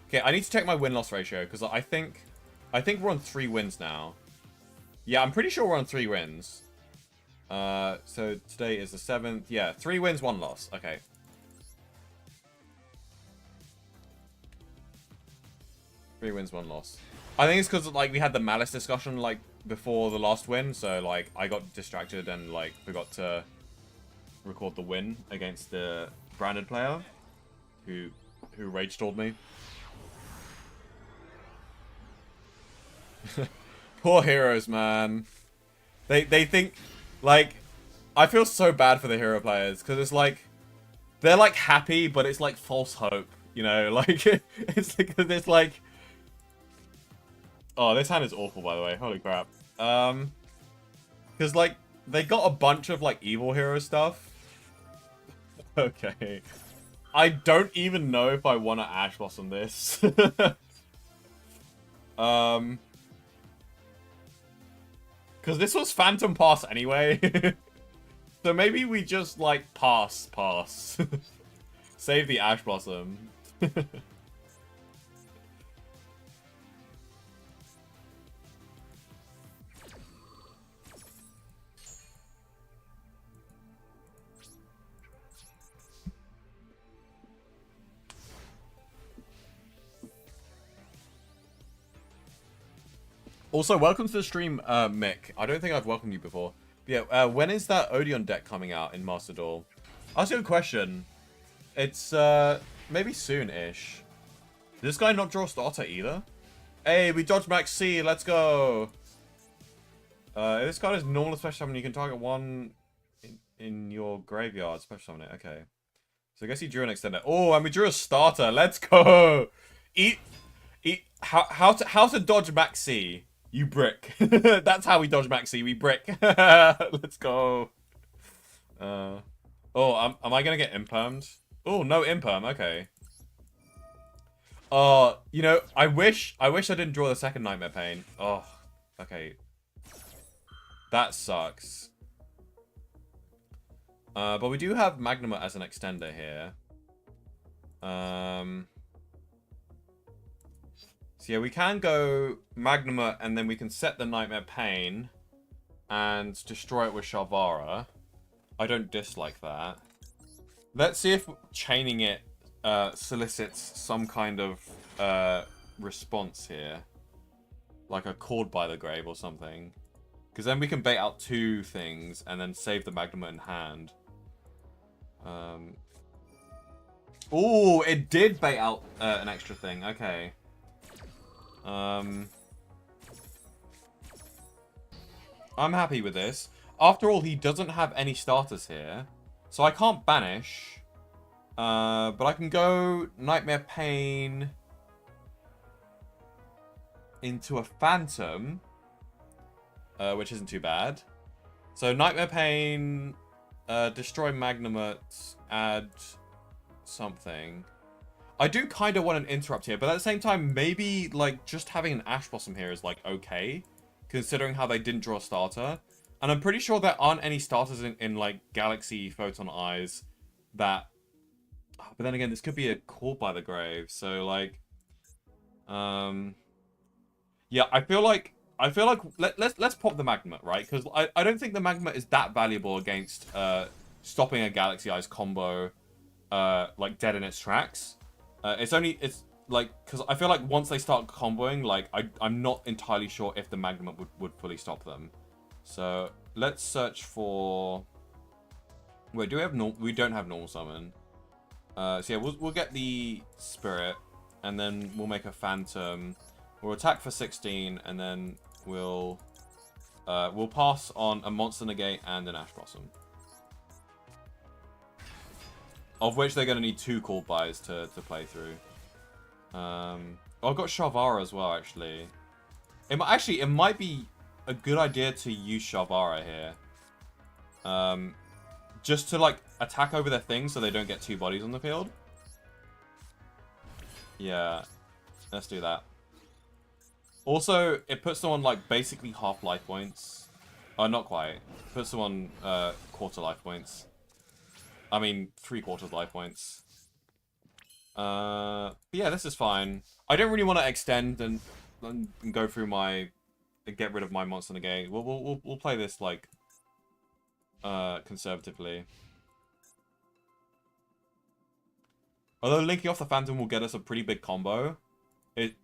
Okay, I need to check my win-loss ratio, because I think we're on 3 wins now. Yeah, I'm pretty sure we're on 3 wins. So today is the 7th. Yeah, 3 wins, 1 loss. Okay. Three wins, 1 loss. I think it's because, like, we had the Malice discussion, like, before the last win. So, like, I got distracted and, like, forgot to record the win against the branded player who rage stalled me. Poor heroes, man. They think, like, I feel so bad for the hero players because it's like they're like happy, but it's like false hope, you know? Like it's like, oh, this hand is awful, by the way. Holy crap. Because like they got a bunch of like evil hero stuff. Okay. I don't even know if I want to Ash Blossom this. Because this was Phantom Pass anyway. So maybe we just, like, pass. Save the Ash Blossom. Also, welcome to the stream, Mick. I don't think I've welcomed you before. But yeah, when is that Odeon deck coming out in Master Duel? I'll ask you a question. It's, maybe soon-ish. Did this guy not draw a starter either? Hey, we dodged Max C, let's go! If this card is normal special summon, you can target one in your graveyard. Special summon it, okay. So I guess he drew an extender. Oh, and we drew a starter, let's go! How to dodge Max C? You brick. That's how we dodge Maxi. We brick. Let's go. Oh, am I gonna get impermed? Oh, no imperm. Okay. You know, I wish I didn't draw the second Nightmare Pain. Oh, okay. That sucks. But we do have Magnuma as an extender here. So yeah, we can go Magnuma, and then we can set the Nightmare Pain and destroy it with Shalvara. I don't dislike that. Let's see if chaining it solicits some kind of response here. Like a Called by the Grave or something. Because then we can bait out 2 things and then save the Magnuma in hand. Oh, it did bait out an extra thing. Okay. I'm happy with this. After all, he doesn't have any starters here. So I can't banish. But I can go Nightmare Pain into a Phantom. Which isn't too bad. So Nightmare Pain, destroy Magnumut, add something. I do kind of want an interrupt here, but at the same time, maybe, like, just having an Ash Blossom here is, like, okay. Considering how they didn't draw a starter. And I'm pretty sure there aren't any starters in like, Galaxy Photon Eyes that... But then again, this could be a Call by the Grave, so, like... Yeah, I feel like let's pop the Magma, right? Because I don't think the Magma is that valuable against stopping a Galaxy Eyes combo, like, dead in its tracks. It's like, because I feel like once they start comboing, like, I'm not entirely sure if the Magma would fully stop them. So, let's search for... Wait, do we have we don't have normal summon. So yeah, we'll get the Spirit, and then we'll make a Phantom. We'll attack for 16, and then we'll pass on a Monster Negate and an Ash Blossom. Of which they're going to need 2 Called Bys to play through. Oh, I've got Shalvara as well, actually. It might be a good idea to use Shalvara here. Just to, like, attack over their things so they don't get 2 bodies on the field. Yeah, let's do that. Also, it puts them on, like, basically half life points. Oh, not quite. It puts them on quarter life points. I mean, 3/4 life points. Yeah, this is fine. I don't really want to extend and go through my... get rid of my monster negate. We'll play this, like, conservatively. Although linking off the Phantom will get us a pretty big combo, it's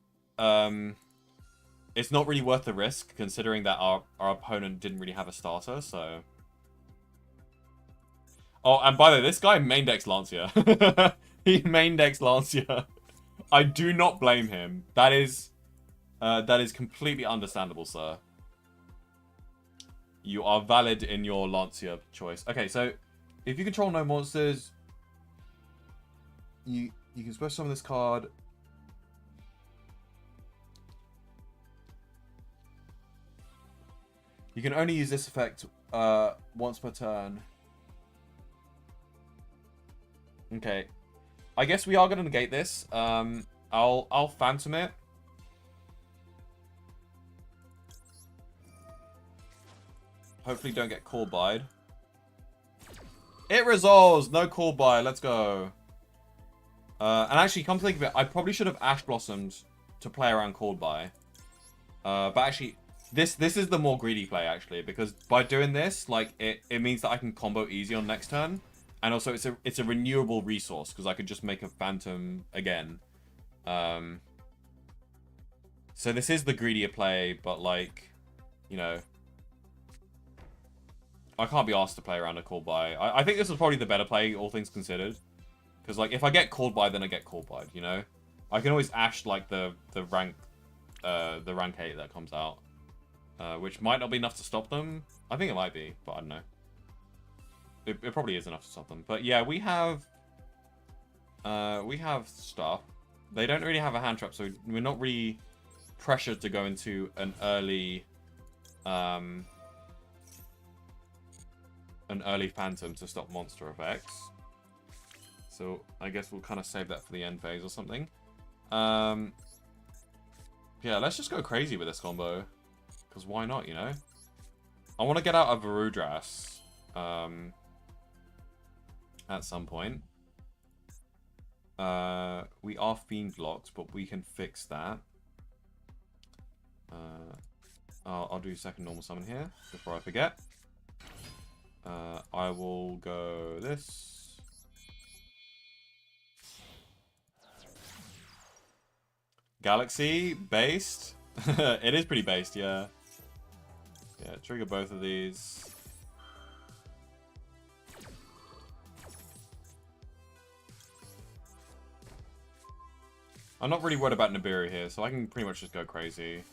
not really worth the risk, considering that our opponent didn't really have a starter, so... Oh, and by the way, this guy main decks Lancia. He main decks Lancia. I do not blame him. That is completely understandable, sir. You are valid in your Lancia choice. Okay, so if you control no monsters, you can special summon this card. You can only use this effect once per turn. Okay. I guess we are going to negate this. I'll Phantom it. Hopefully don't get called by. It resolves! No call by. Let's go. And actually, come to think of it, I probably should have Ash Blossomed to play around called by. But actually... This is the more greedy play, actually, because by doing this, like, it means that I can combo easy on next turn. And also, it's a renewable resource, because I could just make a Phantom again. So this is the greedier play, but, like, you know... I can't be asked to play around a called by. I think this is probably the better play, all things considered. Because, like, if I get called by, then I get called by, you know? I can always Ash, like, the rank 8 that comes out. Which might not be enough to stop them. I think it might be, but I don't know. It probably is enough to stop them. But yeah, we have stuff. They don't really have a hand trap, so we're not really pressured to go into an early Phantom to stop monster effects. So I guess we'll kind of save that for the end phase or something. Yeah, let's just go crazy with this combo. Because why not, you know? I want to get out of Varudras at some point. We are Fiend locked, but we can fix that. I'll do second normal summon here before I forget. I will go this. Galaxy based. It is pretty based, yeah. Yeah, trigger both of these. I'm not really worried about Nibiru here, so I can pretty much just go crazy.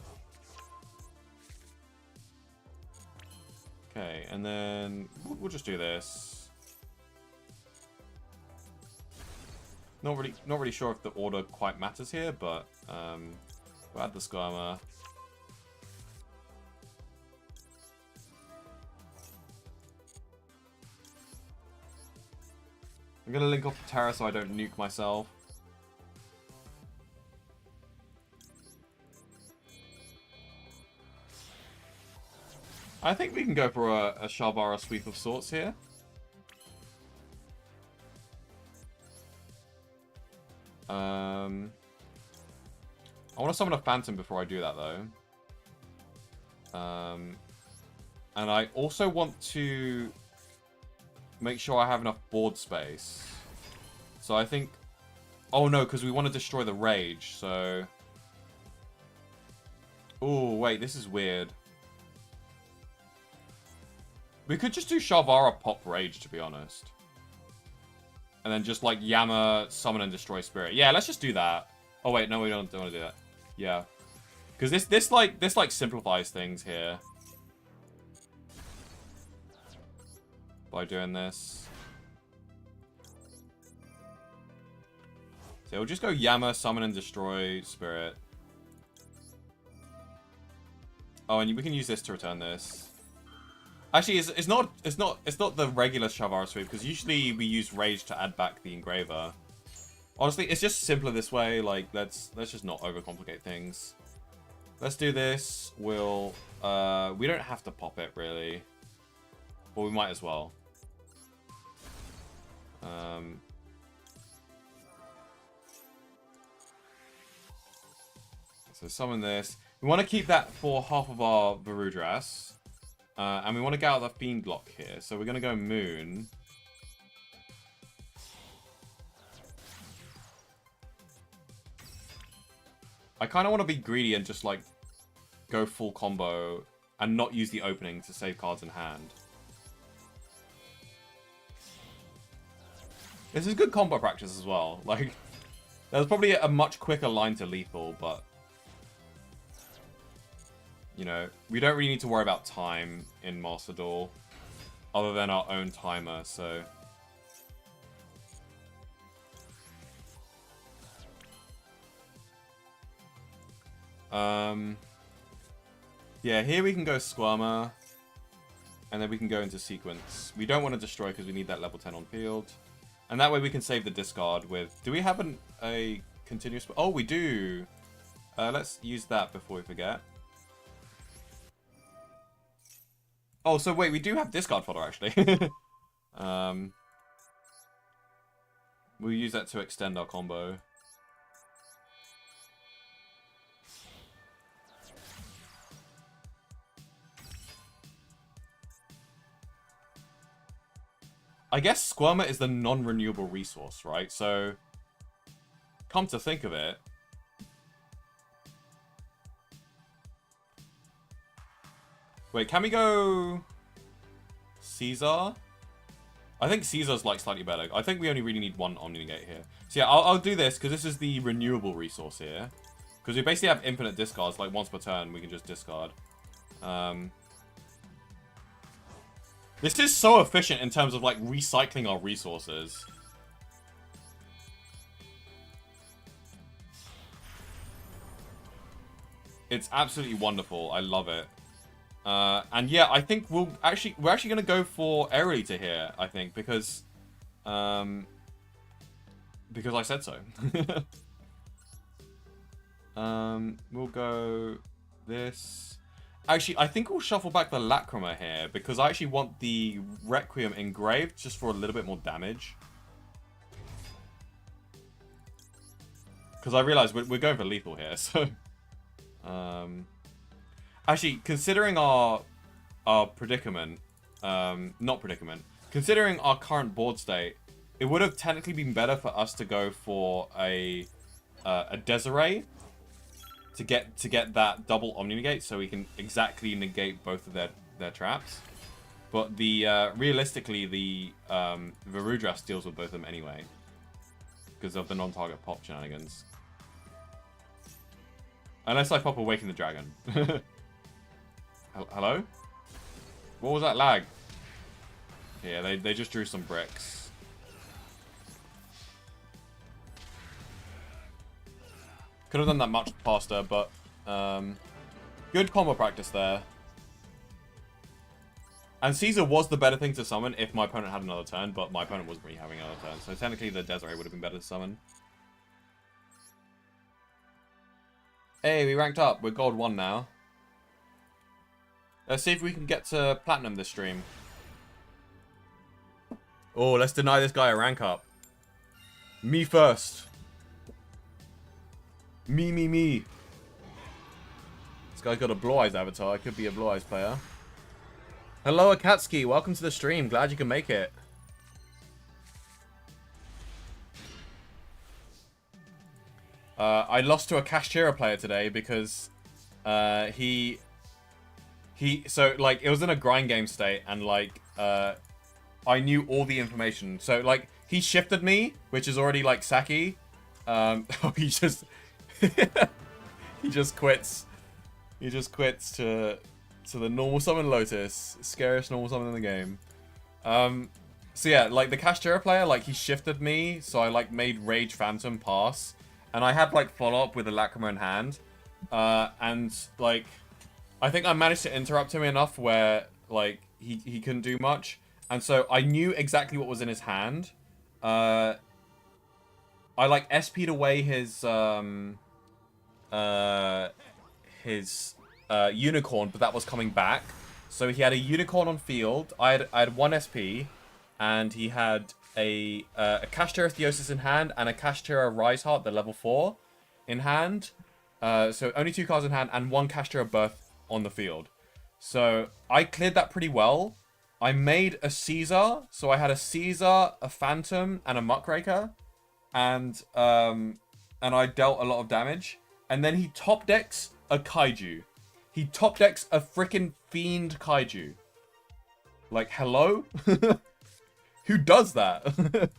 Okay, and then we'll just do this. Not really sure if the order quite matters here, but we'll add the Skyrma. I'm gonna link off the Terra so I don't nuke myself. I think we can go for a Shalvara sweep of sorts here. I want to summon a Phantom before I do that, though. And I also want to make sure I have enough board space. So I think... Oh, no, because we want to destroy the Rage, so... Oh, wait, this is weird. We could just do Shalvara pop Rage, to be honest. And then just, like, Yama, summon and destroy Spirit. Yeah, let's just do that. Oh, wait, no, we don't want to do that. Yeah. Because this simplifies things here. By doing this. So we'll just go Yama, summon and destroy Spirit. Oh, and we can use this to return this. Actually, it's not the regular Shalvara sweep, because usually we use Rage to add back the Engraver. Honestly, it's just simpler this way. Like, let's just not overcomplicate things. Let's do this. We'll, we don't have to pop it, really. But we might as well. So summon this. We want to keep that for half of our Varudras. And we want to get out of the Fiend Lock here. So we're going to go Moon. I kind of want to be greedy and just, like, go full combo and not use the opening to save cards in hand. This is good combo practice as well. Like, there's probably a much quicker line to lethal, but... You know, we don't really need to worry about time in Master Duel, other than our own timer, so... Yeah, here we can go Squirmer, and then we can go into sequence. We don't want to destroy because we need that level 10 on field. And that way we can save the discard with... Do we have a continuous... Oh, we do! Let's use that before we forget. Oh, so wait, we do have discard fodder, actually. We'll use that to extend our combo. I guess Squirmer is the non-renewable resource, right? So, come to think of it... Wait, can we go... Caesar? I think Caesar's, like, slightly better. I think we only really need one Omni Negate here. So yeah, I'll do this, because this is the renewable resource here. Because we basically have infinite discards, like, once per turn, we can just discard. This is so efficient in terms of, like, recycling our resources. It's absolutely wonderful. I love it. And yeah, I think we're actually going to go for Air Eater here, I think, because I said so. We'll go this. Actually, I think we'll shuffle back the Lacrima here, because I actually want the Requiem engraved just for a little bit more damage. Because I realize we're going for lethal here, so... Actually, considering our predicament... not predicament. Considering our current board state, it would have technically been better for us to go for a Desiree to get that double Omni Negate, so we can exactly negate both of their traps. But the realistically, the Varudras deals with both of them anyway, because of the non-target pop shenanigans. Unless I pop Awaken the Dragon. Hello? What was that lag? Yeah, they just drew some bricks. Could have done that much faster, but good combo practice there. And Caesar was the better thing to summon if my opponent had another turn, but my opponent wasn't really having another turn, so technically the Desiree would have been better to summon. Hey, we ranked up. We're gold 1 now. Let's see if we can get to platinum this stream. Oh, let's deny this guy a rank up. Me first. Me. This guy's got a Blue Eyes avatar. Could be a Blue Eyes player. Hello, Akatsuki. Welcome to the stream. Glad you can make it. I lost to a Kashtira player today because so like it was in a grind game state, and like I knew all the information. So like he shifted me, which is already like Saki. He just he just quits. He just quits to the normal summon Lotus, scariest normal summon in the game. So yeah, like the Kashtira player, like he shifted me, so I like made Rage Phantom pass, and I had like follow up with a Lacrima in hand, and like I think I managed to interrupt him enough where like he couldn't do much, and so I knew exactly what was in his hand. I I like SP'd away his unicorn, but that was coming back. So he had a unicorn on field. I had 1 SP, and he had a Kashtira Theosis in hand and a Kashtira Rise Heart, the level 4, in hand. So only 2 cards in hand and 1 Kashtira Birth on the field. So I cleared that pretty well. I made a Caesar, so I had a Caesar, a Phantom, and a Muckraker, and I dealt a lot of damage. And then he top decks a Kaiju. He top decks a freaking Fiend Kaiju. Like, hello? Who does that?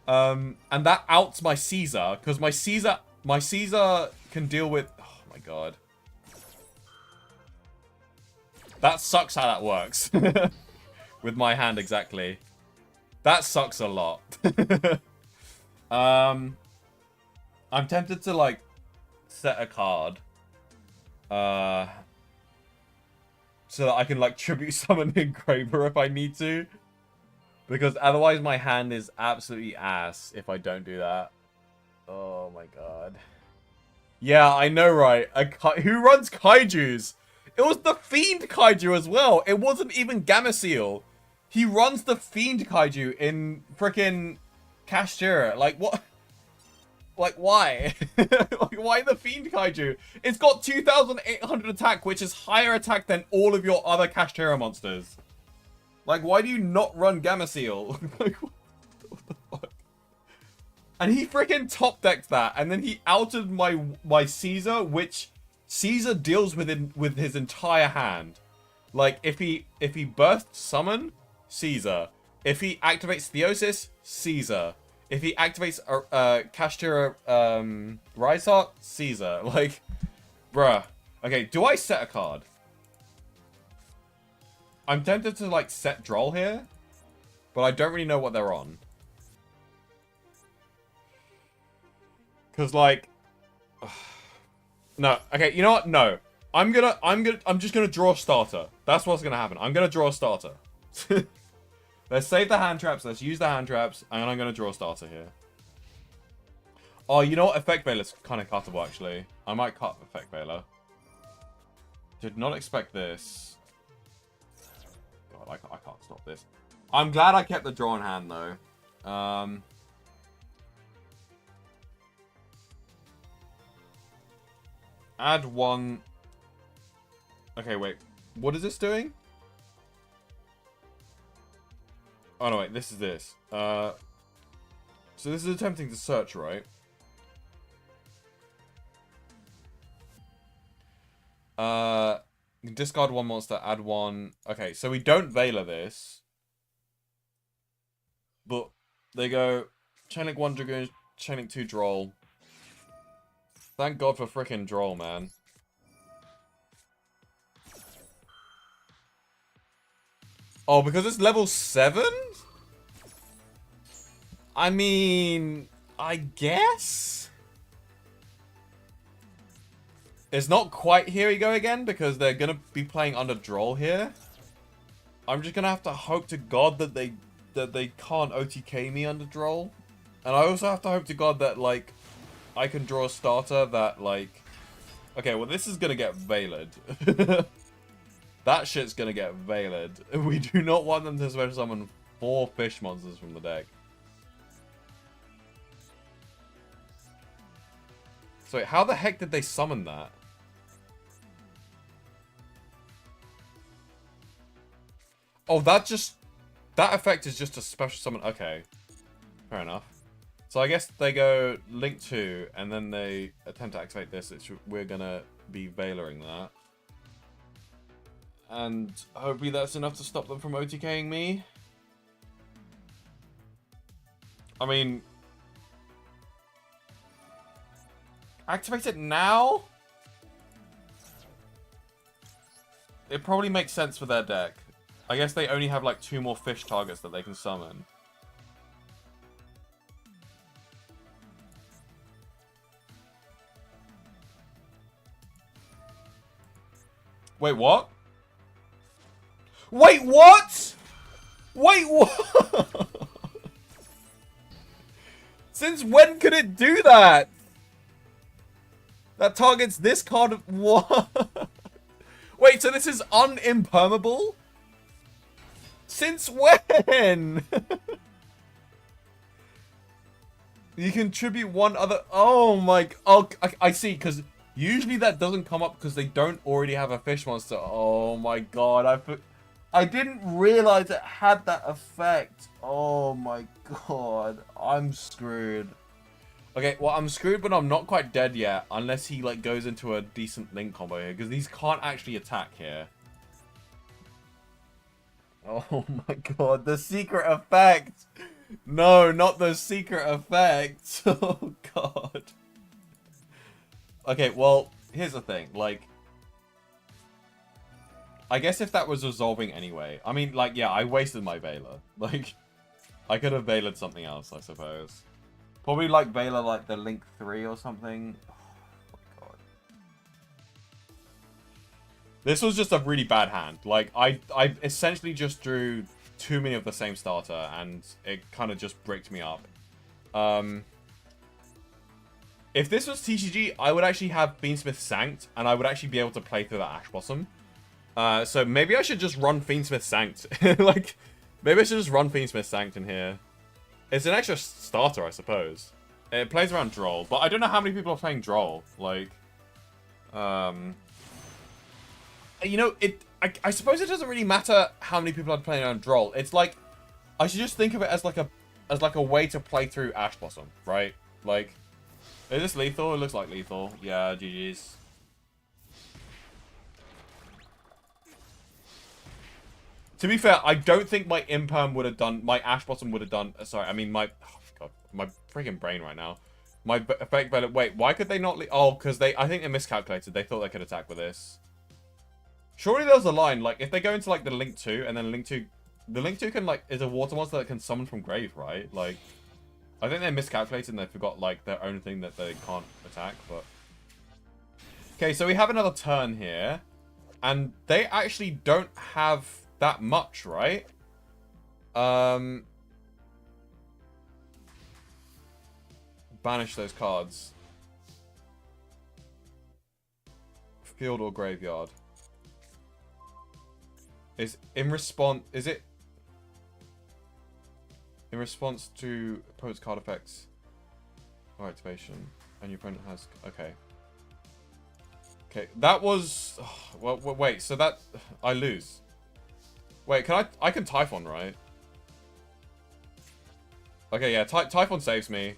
And that outs my Caesar, because my Caesar can deal with... Oh my god. That sucks how that works. With my hand, exactly. That sucks a lot. I'm tempted to, like, set a card. So that I can, like, tribute summon Engraver if I need to. Because otherwise my hand is absolutely ass if I don't do that. Oh my god. Yeah, I know, right? Who runs Kaijus? It was the Fiend Kaiju as well. It wasn't even Gameciel. He runs the Fiend Kaiju in frickin' Kashtira. Like, what? Like, why? Like, why the Fiend Kaiju? It's got 2,800 attack, which is higher attack than all of your other Kashtira monsters. Like, why do you not run Gameciel? Like, what the fuck? And he freaking top decked that, and then he outed my Caesar, which Caesar deals with his entire hand. Like, if he bursts summon, Caesar. If he activates Theosis, Caesar. If he activates Kashtira Rise Heart, Caesar. Like, bruh. Okay, do I set a card? I'm tempted to, like, set Droll here, but I don't really know what they're on. Because, like... No. Okay, you know what? No. I'm just gonna draw a starter. That's what's gonna happen. I'm gonna draw a starter. Let's save the hand traps. Let's use the hand traps. And I'm gonna draw a starter here. Oh, you know what? Effect Veiler's kind of cuttable, actually. I might cut Effect Veiler. Did not expect this. God, I can't stop this. I'm glad I kept the draw in hand, though. Add 1. Okay, wait. What is this doing? Oh, no, wait. This is this. So this is attempting to search, right? You can discard 1 monster, add 1. Okay, so we don't Veiler this. But they go Chainlink 1 Dragoon, Chainlink 2 Droll. Thank God for frickin' Droll, man. Oh, because it's level 7? I mean, I guess? It's not quite Here We Go again, because they're gonna be playing under Droll here. I'm just gonna have to hope to God that they can't OTK me under Droll. And I also have to hope to God that, like, I can draw a starter that, like... Okay, well, this is gonna get Veilered. That shit's gonna get Veilered. We do not want them to special summon 4 fish monsters from the deck. So wait, how the heck did they summon that? Oh, that effect is just a special summon. Okay. Fair enough. So I guess they go Link 2, and then they attempt to activate this. We're gonna be Veilering that. And hopefully that's enough to stop them from OTKing me. I mean... Activate it now? It probably makes sense for their deck. I guess they only have like 2 more fish targets that they can summon. Wait, what? Wait, what? Wait, what? Since when could it do that? That targets this card. What? Wait, so this is unimpermeable? Since when? You contribute one other... Oh my... Oh, I see, because usually that doesn't come up because they don't already have a fish monster. Oh my god, I didn't realize it had that effect. Oh my god, I'm screwed. Okay, well, I'm screwed, but I'm not quite dead yet, unless he, like, goes into a decent link combo here, because these can't actually attack here. Oh my god, the secret effect! No, not the secret effect! Oh god. Okay, well, here's the thing, like... I guess if that was resolving anyway, I mean, like, yeah, I wasted my Veiler. Like, I could have Veilered something else, I suppose. Probably like Veiler, like the Link 3 or something. Oh my god. This was just a really bad hand. Like, I essentially just drew too many of the same starter, and it kind of just bricked me up. If this was TCG, I would actually have Fiendsmith Sanct, and I would actually be able to play through that Ash Blossom. So maybe I should just run Fiendsmith Sanct. Like, maybe I should just run Fiendsmith Sanct in here. It's an extra starter, I suppose. It plays around Droll, but I don't know how many people are playing Droll. Like, you know, I suppose it doesn't really matter how many people are playing around Droll. It's like, I should just think of it as like a way to play through Ash Blossom, right? Like, is this lethal? It looks like lethal. Yeah, GG's. To be fair, I don't think my Imperm would have done... My Ash Blossom would have done... Sorry, I mean my... Oh, God. My freaking brain right now. My effect value... Wait, why could they not... Oh, because they... I think they miscalculated. They thought they could attack with this. Surely there was a line. Like, if they go into, like, the Link 2, and then Link 2... The Link 2 can, like... Is a water monster that can summon from grave, right? Like... I think they miscalculated and they forgot, like, their own thing that they can't attack, but... Okay, so we have another turn here. And they actually don't have... that much, right? Banish those cards. Field or graveyard. Is it in response to opponent's card effects or activation, and your opponent has... Okay. Okay, that was... Oh, well, wait, so that... I lose. Wait, can I can Typhon, right? Okay, yeah, Typhon saves me.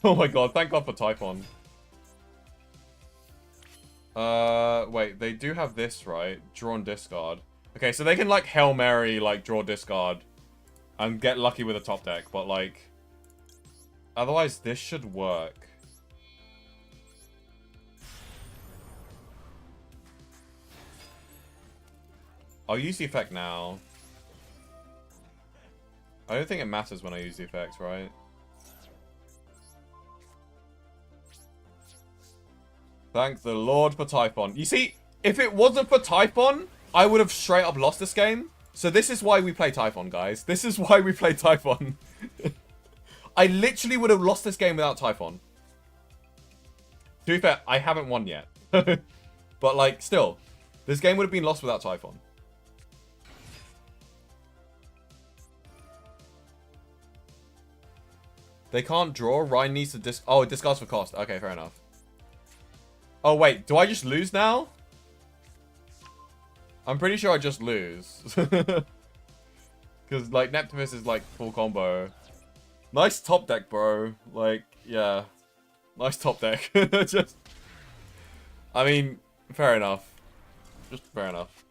Oh my god, thank god for Typhon. Wait, they do have this, right? Draw and discard. Okay, so they can, like, Hail Mary, like, draw, discard, and get lucky with a top deck, but, like... Otherwise, this should work. I'll use the effect now. I don't think it matters when I use the effect, right? Thank the Lord for Typhon. You see, if it wasn't for Typhon, I would have straight up lost this game. So this is why we play Typhon, guys. This is why we play Typhon. I literally would have lost this game without Typhon. To be fair, I haven't won yet. But, like, still. This game would have been lost without Typhon. They can't draw. Ryan needs to Oh, it discards for cost. Okay, fair enough. Oh, wait. Do I just lose now? I'm pretty sure I just lose. Because, like, Neptunus is, like, full combo. Nice top deck, bro. Like, yeah. Nice top deck. Just... I mean, fair enough. Just fair enough.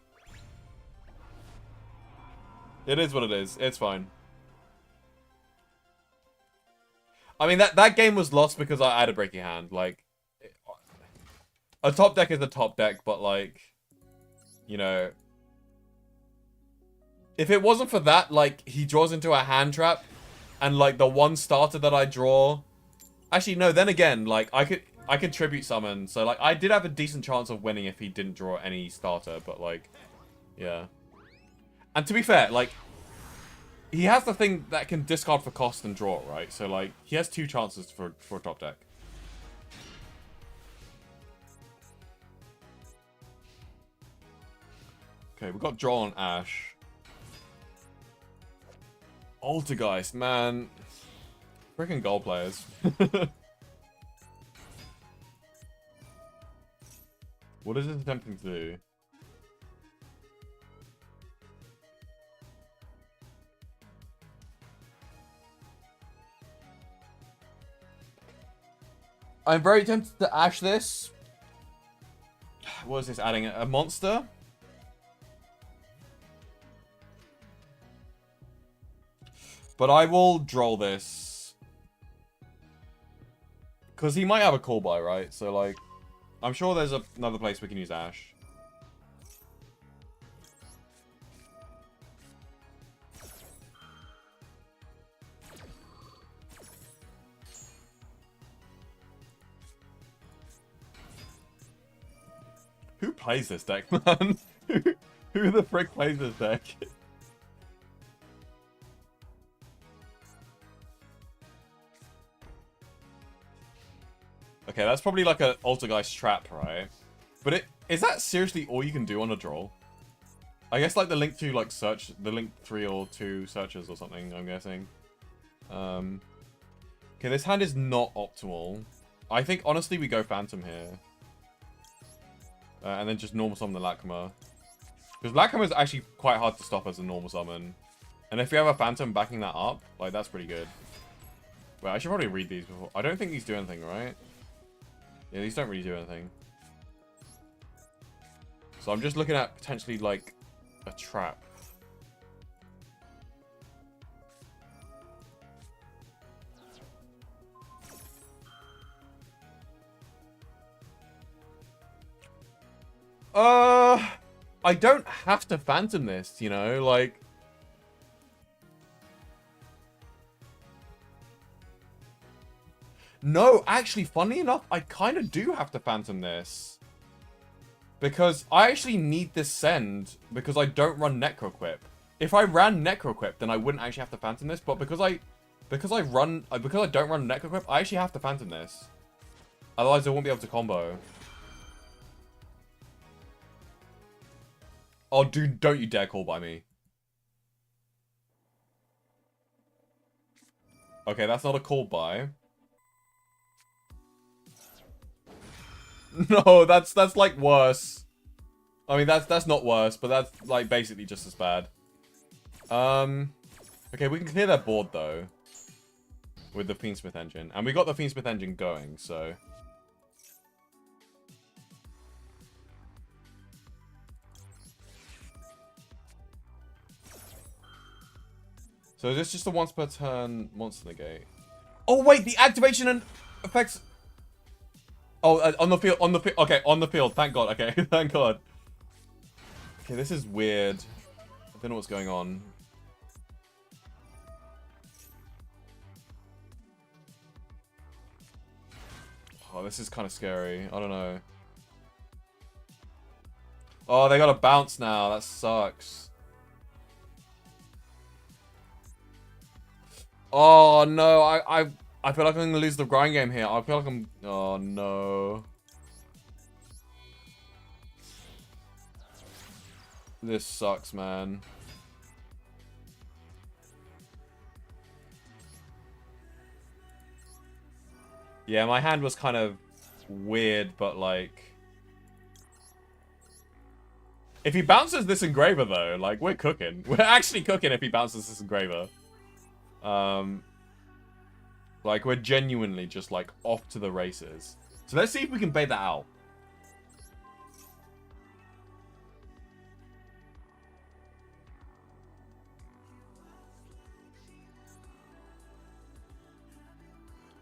It is what it is. It's fine. I mean, that game was lost because I had a breaking hand. Like, a top deck is a top deck, but, like, you know, if it wasn't for that, like, he draws into a hand trap, and, like, the one starter that I draw... Actually, no, then again, like, I could tribute summon, so, like, I did have a decent chance of winning if he didn't draw any starter, but, like, yeah. And to be fair, like, he has the thing that can discard for cost and draw, right? So, like, he has 2 chances for top deck. Okay, we've got draw on Ash. Altergeist, man. Freaking gold players. What is this attempting to do? I'm very tempted to Ash this. What is this adding? A monster? But I will draw this. Because he might have a call by, right? So, like, I'm sure there's another place we can use Ash. Who plays this deck, man? Who the frick plays this deck? Okay, that's probably like an Altergeist trap, right? But is that seriously all you can do on a draw? I guess like the link to like search, the link 3 or 2 searches or something, I'm guessing. Okay, this hand is not optimal. I think honestly we go Phantom here. And then just normal summon the Lacrima. Because Lacrima is actually quite hard to stop as a normal summon. And if you have a Phantom backing that up, like that's pretty good. Wait, I should probably read these before. I don't think these do anything, right? Yeah, these don't really do anything. So I'm just looking at potentially like a trap. I don't have to Phantom this, you know, like... No, actually, funny enough, I kind of do have to Phantom this. Because I actually need this send, because I don't run Necroquip. If I ran Necroquip, then I wouldn't actually have to Phantom this, but because I don't run Necroquip, I actually have to Phantom this. Otherwise, I won't be able to combo. Oh, dude, don't you dare call by me. Okay, that's not a call by. No, that's like worse. I mean, that's not worse, but that's like basically just as bad. Okay, we can clear that board though. With the Fiendsmith engine. And we got the Fiendsmith engine going, so... So is this just a once per turn monster negate? Oh wait, the activation and effects... Oh, on the field, okay, on the field, thank god, okay, thank god. Okay, this is weird. I don't know what's going on. Oh, this is kind of scary, I don't know. Oh, they got a bounce now, that sucks. Oh no, I feel like I'm gonna lose the grind game here. I feel like I'm... Oh no. This sucks, man. Yeah, my hand was kind of weird, but like... If he bounces this Engraver though, like we're cooking. We're actually cooking if he bounces this Engraver. Like, we're genuinely just, like, off to the races. So let's see if we can bait that out.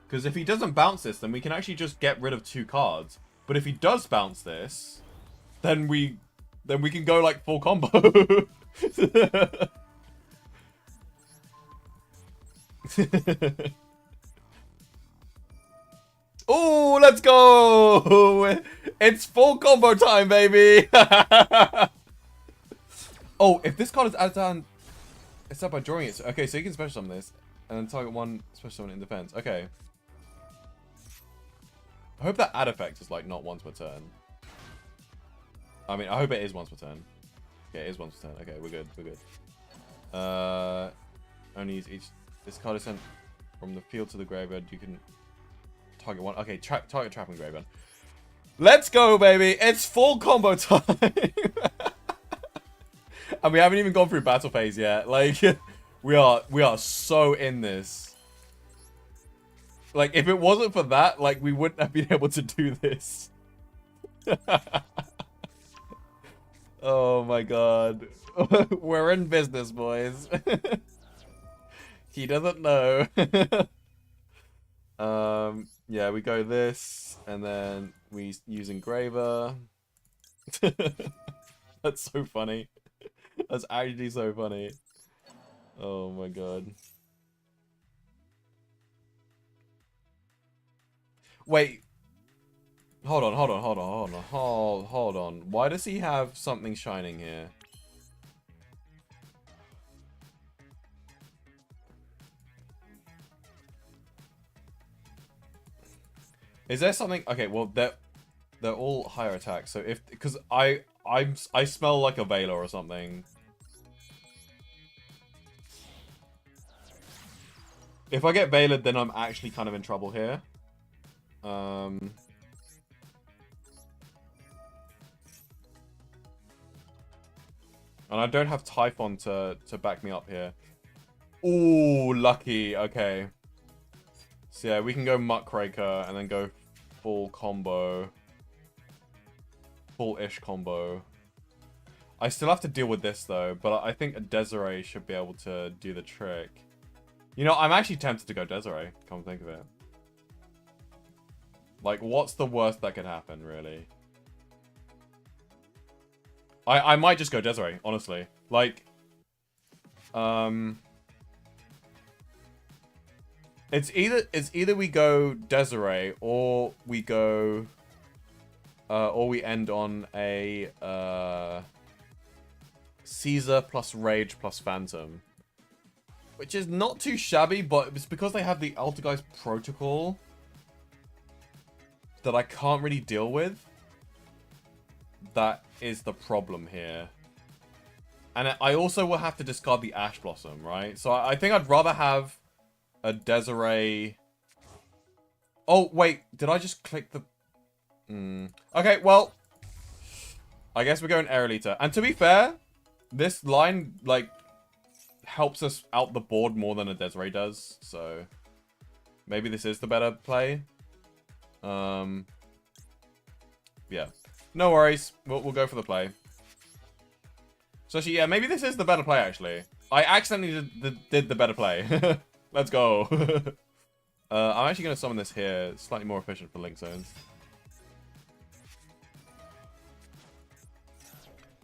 Because if he doesn't bounce this, then we can actually just get rid of 2 cards. But if he does bounce this, then we can go, like, full combo. Oh, let's go! It's full combo time, baby! Oh, if this card is added down... It's up by drawing it. Okay, so you can special summon this, and then target one special summon in defense. Okay. I hope that add effect is like not once per turn. I mean, I hope it is once per turn. Okay, it is once per turn. Okay, we're good. We're good. Only use each. This card is sent from the field to the graveyard. You can target one. Okay, target trap in graveyard. Let's go, baby! It's full combo time. And we haven't even gone through battle phase yet. Like, we are so in this. Like, if it wasn't for that, like, we wouldn't have been able to do this. Oh my god. We're in business, boys. He doesn't know. Yeah, we go this, and then we use Engraver. That's so funny. That's actually so funny. Oh my god. Wait. Hold on. Why does he have something shining here? Is there something? Okay, well they're all higher attack. So if because I smell like a Veiler or something. If I get Veilered, then I'm actually kind of in trouble here. And I don't have Typhon to back me up here. Ooh, lucky. Okay. So yeah, we can go Muckraker and then go full combo. Full-ish combo. I still have to deal with this though, but I think a Desiree should be able to do the trick. You know, I'm actually tempted to go Desiree, come think of it. Like, what's the worst that could happen, really? I might just go Desiree, honestly. Like, it's either we go Desiree or we go or we end on a Caesar plus Rage plus Phantom. Which is not too shabby, but it's because they have the Altergeist protocol that I can't really deal with. That is the problem here. And I also will have to discard the Ash Blossom, right? So I think I'd rather have a Desiree... Oh, wait. Did I just click the... Okay, well... I guess we're going Aerolita. And to be fair, this line, like, helps us out the board more than a Desiree does. So, maybe this is the better play. Yeah. No worries. We'll go for the play. So actually, yeah, maybe this is the better play, actually. I accidentally did the better play. Let's go. I'm actually going to summon this here. It's slightly more efficient for Link Zones.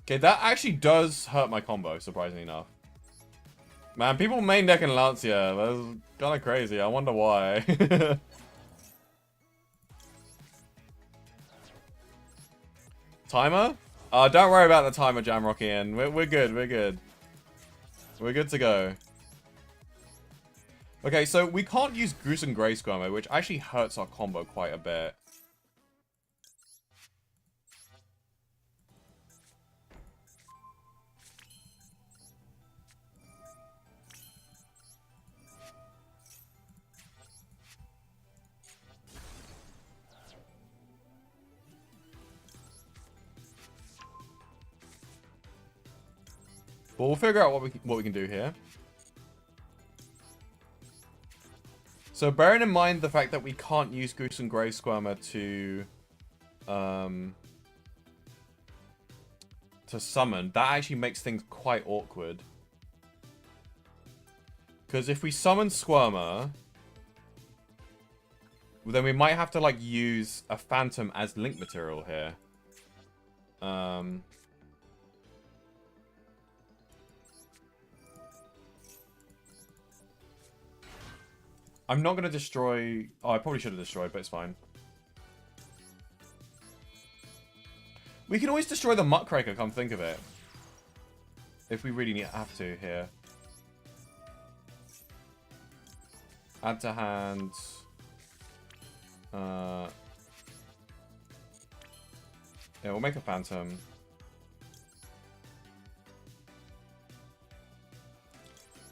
Okay, that actually does hurt my combo, surprisingly enough. Man, people main deck in Lancia. That's kind of crazy. I wonder why. Timer? Don't worry about the timer, Jamrockian. We're good. We're good. We're good to go. Okay, so we can't use Gruesome Grey Squirmer, which actually hurts our combo quite a bit. But we'll figure out what we can do here. So bearing in mind the fact that we can't use Gruesome Grey Squirmer to summon, that actually makes things quite awkward. Because if we summon Squirmer, then we might have to like use a Phantom as link material here. I'm not going to destroy... Oh, I probably should have destroyed, but it's fine. We can always destroy the Muckraker, come think of it. If we really have to here. Add to hand. Yeah, we'll make a Phantom.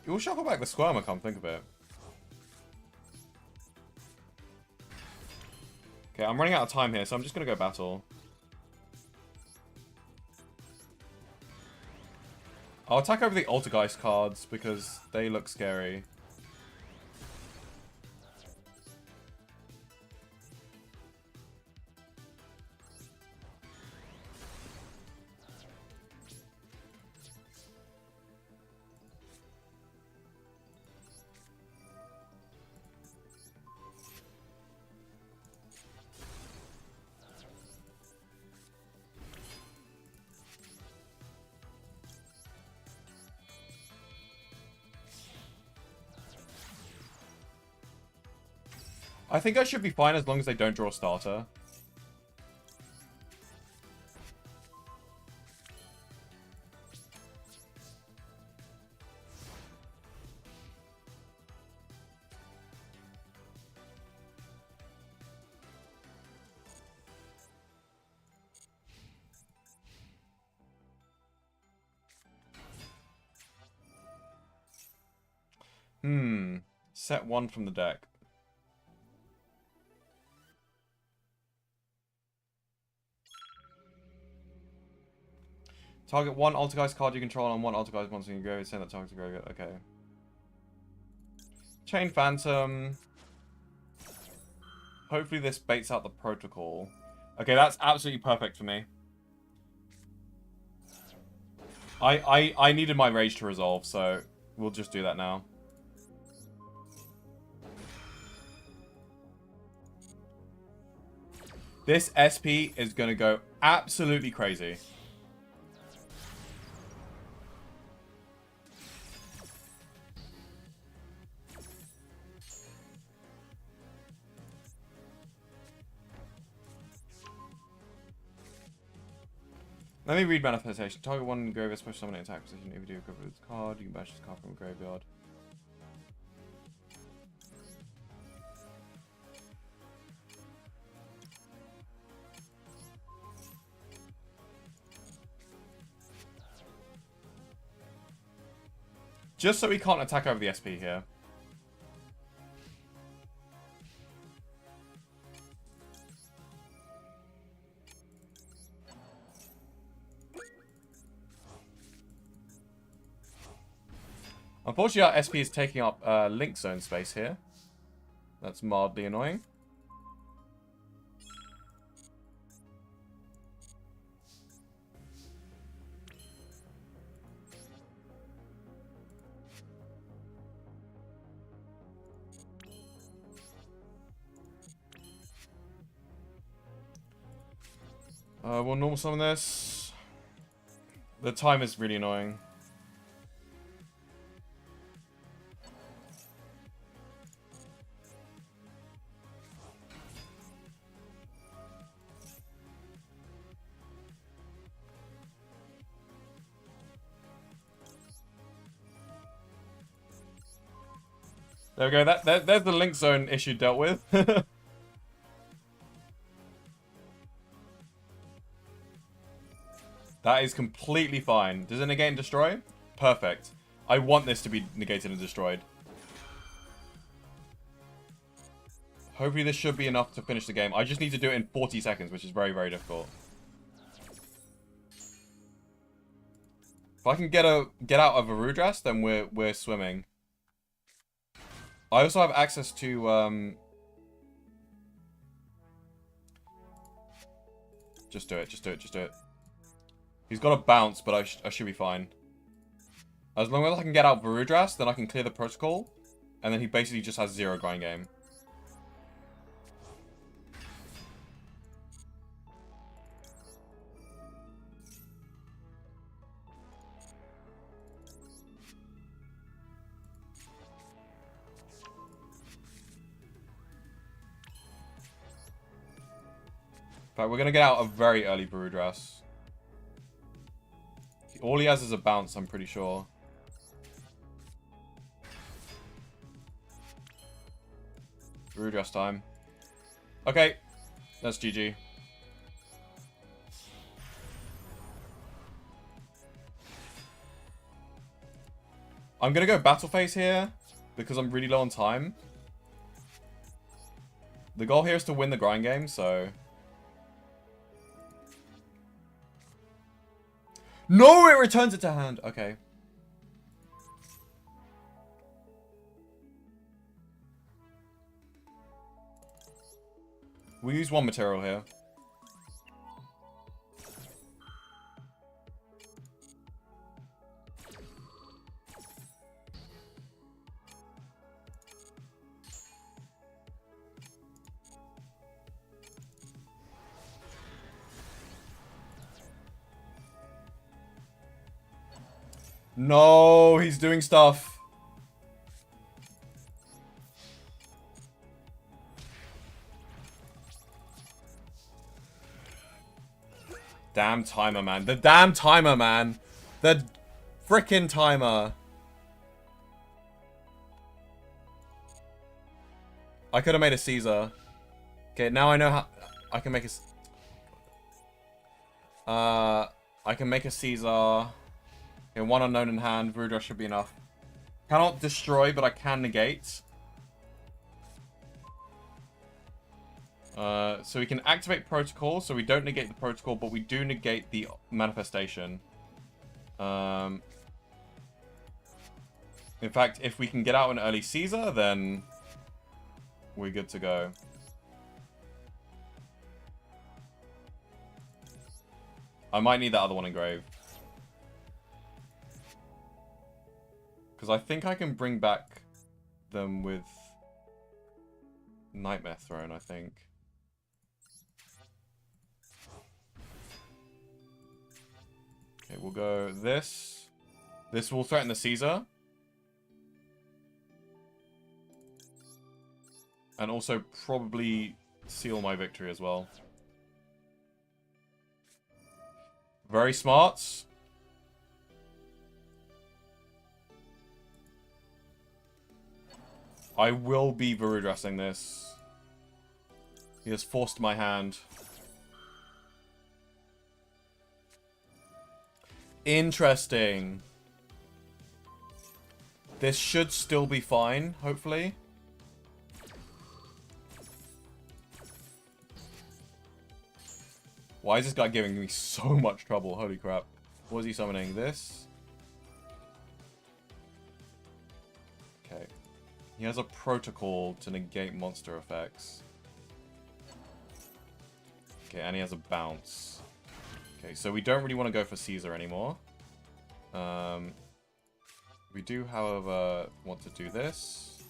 We'll shuffle back the Squirmer, come think of it. Okay, I'm running out of time here, so I'm just going to go battle. I'll attack over the Altergeist cards because they look scary. I think I should be fine as long as they don't draw a starter. Set one from the deck. Target one Altergeist card you control on one Altergeist monster in your graveyard. Send that target to graveyard. Okay. Chain Phantom. Hopefully this baits out the protocol. Okay, that's absolutely perfect for me. I needed my rage to resolve, so we'll just do that now. This SP is going to go absolutely crazy. Let me read Manifestation. Target one graveyard special summon attack position. If you do equip with this card, you can banish this card from a graveyard. Just so we can't attack over the SP here. Unfortunately, our SP is taking up Link Zone space here. That's mildly annoying. We'll normal summon this. The time is really annoying. There we go. There's the Link Zone issue dealt with. That is completely fine. Does it negate and destroy? Perfect. I want this to be negated and destroyed. Hopefully this should be enough to finish the game. I just need to do it in 40 seconds, which is very, very difficult. If I can get out of a Rudras, then we're swimming. I also have access to just do it, just do it, just do it. He's got a bounce, but I should be fine. As long as I can get out Varudras, then I can clear the protocol. And then he basically just has 0 grind game. In fact, we're going to get out a very early Varudras. All he has is a bounce, I'm pretty sure. Redress time. Okay. That's GG. I'm gonna go battle phase here because I'm really low on time. The goal here is to win the grind game, so... No, it returns it to hand. Okay. We use one material here. No, he's doing stuff. Damn timer, man. The damn timer, man. The frickin' timer. I could have made a Caesar. Okay, now I know how... I can make a... I can make a Caesar. Okay, one unknown in hand. Voodoo should be enough. Cannot destroy, but I can negate. So we can activate protocol, so we don't negate the protocol, but we do negate the manifestation. In fact, if we can get out an early Caesar, then we're good to go. I might need that other one engraved. Because I think I can bring back them with Nightmare Throne, I think. Okay, we'll go this. This will threaten the Caesar. And also probably seal my victory as well. Very smart. I will be Varudressing this. He has forced my hand. Interesting. This should still be fine, hopefully. Why is this guy giving me so much trouble? Holy crap. What is he summoning? This? Okay. He has a protocol to negate monster effects. Okay, and he has a bounce. Okay, so we don't really want to go for Caesar anymore. We do, however, want to do this.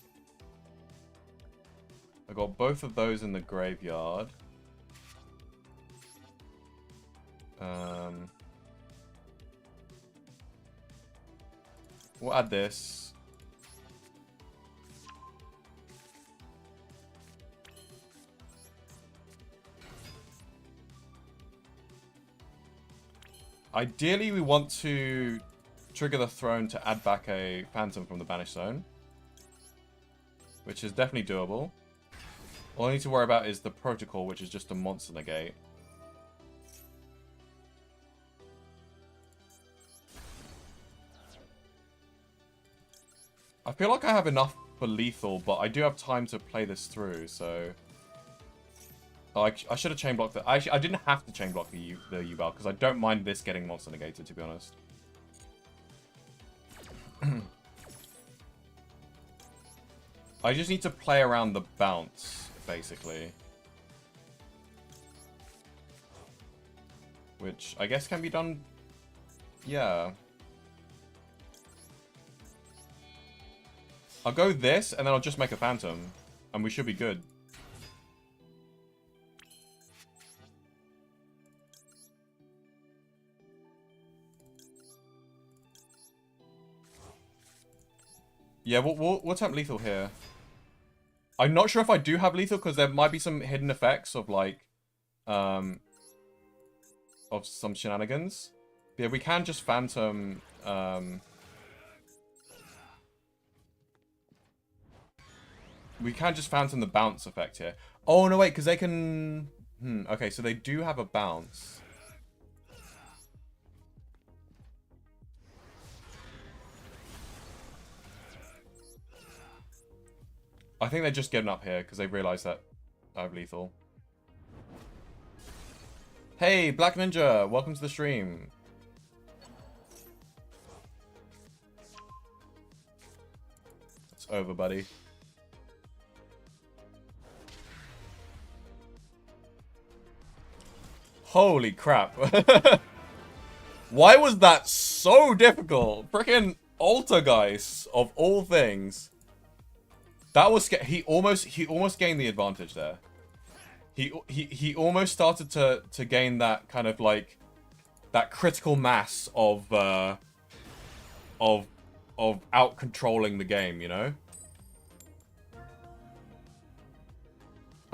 I got both of those in the graveyard. We'll add this. Ideally, we want to trigger the throne to add back a phantom from the banished zone, which is definitely doable. All I need to worry about is the protocol, which is just a monster negate. I feel like I have enough for lethal, but I do have time to play this through, so... Oh, I should have chain blocked that. Actually, I didn't have to chain block the Yubel, because I don't mind this getting monster negated, to be honest. I just need to play around the bounce, basically. Which I guess can be done... Yeah. I'll go this, and then I'll just make a phantom. And we should be good. Yeah, we'll attempt lethal here. I'm not sure if I do have lethal, because there might be some hidden effects of, like, of some shenanigans. But yeah, we can just phantom, We can't just fountain the bounce effect here. Oh, no, wait, because they can... okay, so they do have a bounce. I think they're just getting up here because they realize that I have lethal. Hey, Black Ninja, welcome to the stream. It's over, buddy. Holy crap. Why was that so difficult? Frickin' Altergeist, of all things. That was... He almost gained the advantage there. He almost started to gain that kind of like... That critical mass of out-controlling the game, you know?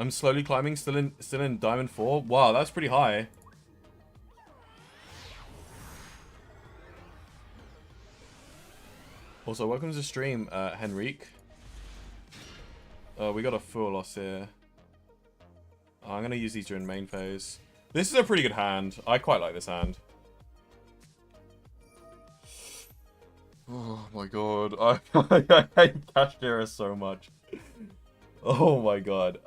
I'm slowly climbing, still in Diamond 4. Wow, that's pretty high. Also, welcome to the stream, Henrique. We got a full loss here. I'm gonna use these during main phase. This is a pretty good hand. I quite like this hand. Oh my god. I hate Kashtira so much. Oh my god.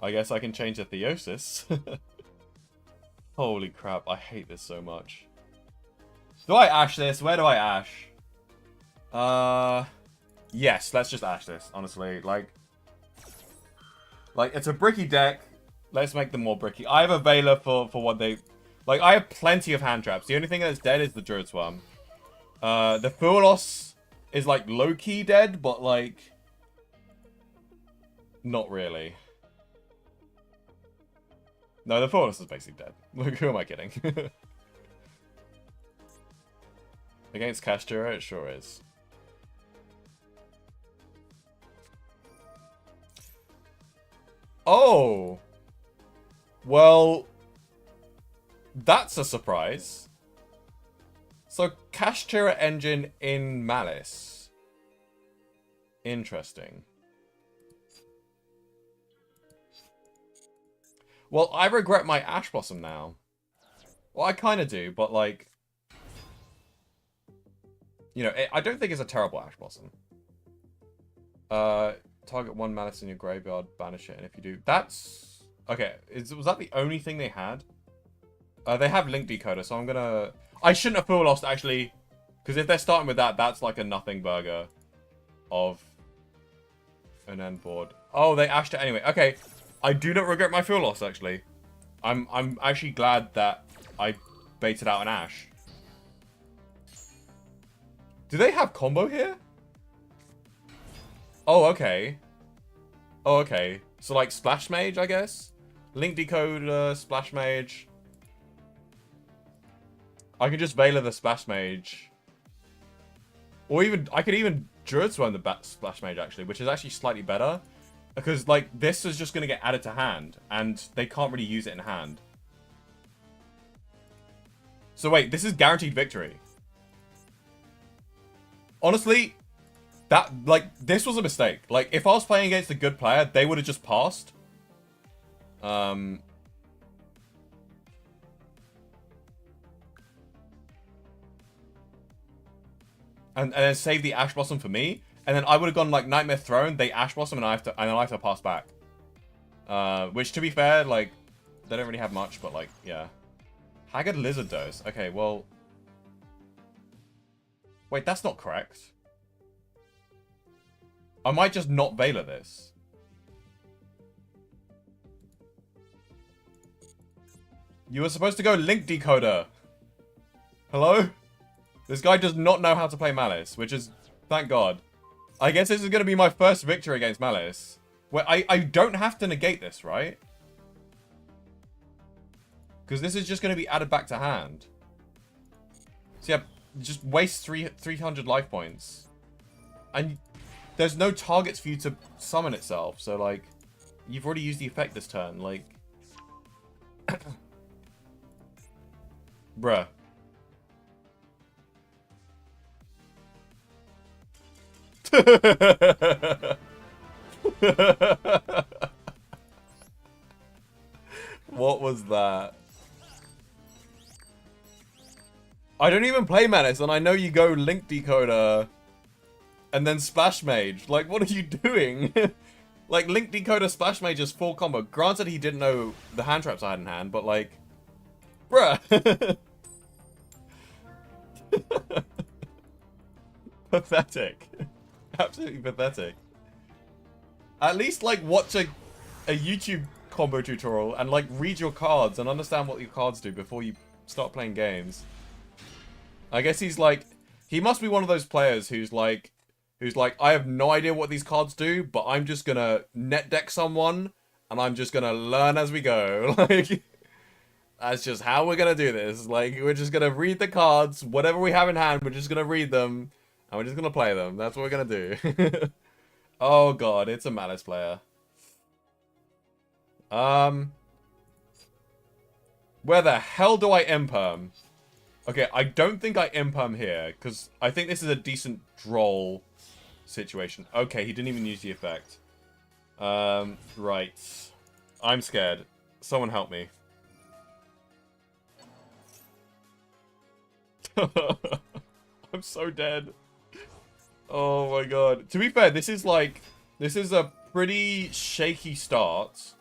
I guess I can change the Theosis. Holy crap, I hate this so much. Do I Ash this? Where do I Ash? Yes, let's just Ash this, honestly. Like, it's a bricky deck. Let's make them more bricky. I have a Veiler for what they... Like, I have plenty of hand traps. The only thing that's dead is the Druid Swarm. The Furlos is, like, low-key dead, but, like... Not really. No, the Furlos is basically dead. Like, who am I kidding? Against Kashtira, it sure is. Oh! Well... That's a surprise. So, Kashtira engine in Malice. Interesting. Well, I regret my Ash Blossom now. Well, I kind of do, but like... You know, I don't think it's a terrible Ash Blossom. Target one Malice in your graveyard, banish it, and if you do... That's... Okay, was that the only thing they had? They have Link Decoder, so I'm gonna... I shouldn't have full lost, actually. Because if they're starting with that, that's like a nothing burger of an end board. Oh, they ashed it anyway. Okay, I do not regret my full loss, actually. I'm actually glad that I baited out an Ash. Do they have combo here? Oh, okay. Oh, okay. So, like, Splash Mage, I guess? Link Decoder, Splash Mage... I can just Veiler the Splash Mage. Or even, I could even Druid Swarm the Splash Mage, actually, which is actually slightly better. Because, like, this is just going to get added to hand, and they can't really use it in hand. So wait, this is guaranteed victory. Honestly, that, like, this was a mistake. Like, if I was playing against a good player, they would have just passed. And then save the Ash Blossom for me. And then I would have gone like Nightmare Throne, they Ash Blossom, and I have to pass back. Which, to be fair, like, they don't really have much, but like, yeah. Haggard Lizard Dose. Okay, well... Wait, that's not correct. I might just not Veiler this. You were supposed to go Link Decoder. Hello? This guy does not know how to play Malice, which is... Thank God. I guess this is going to be my first victory against Malice. Where I don't have to negate this, right? Because this is just going to be added back to hand. So yeah, just waste 300 life points. And there's no targets for you to summon itself. So, like, you've already used the effect this turn. Like... Bruh. What was that? I don't even play Menace, and I know you go Link Decoder and then Splash Mage. Like, what are you doing? Like, Link Decoder, Splash Mage is full combo. Granted, he didn't know the hand traps I had in hand, but like, bruh. Pathetic. Absolutely pathetic. At least, like, watch a YouTube combo tutorial and, like, read your cards and understand what your cards do before you start playing games. I guess he's like, he must be one of those players who's like, I have no idea what these cards do, but I'm just gonna net deck someone, and I'm just gonna learn as we go. Like, that's just how we're gonna do this. Like, we're just gonna read the cards, whatever we have in hand, we're just gonna read them, and we're just gonna play them. That's what we're gonna do. Oh god, it's a Malice player. Where the hell do I imperm? Okay, I don't think I imperm here, because I think this is a decent droll situation. Okay, he didn't even use the effect. Right. I'm scared. Someone help me. I'm so dead. Oh my god. To be fair, this is a pretty shaky start.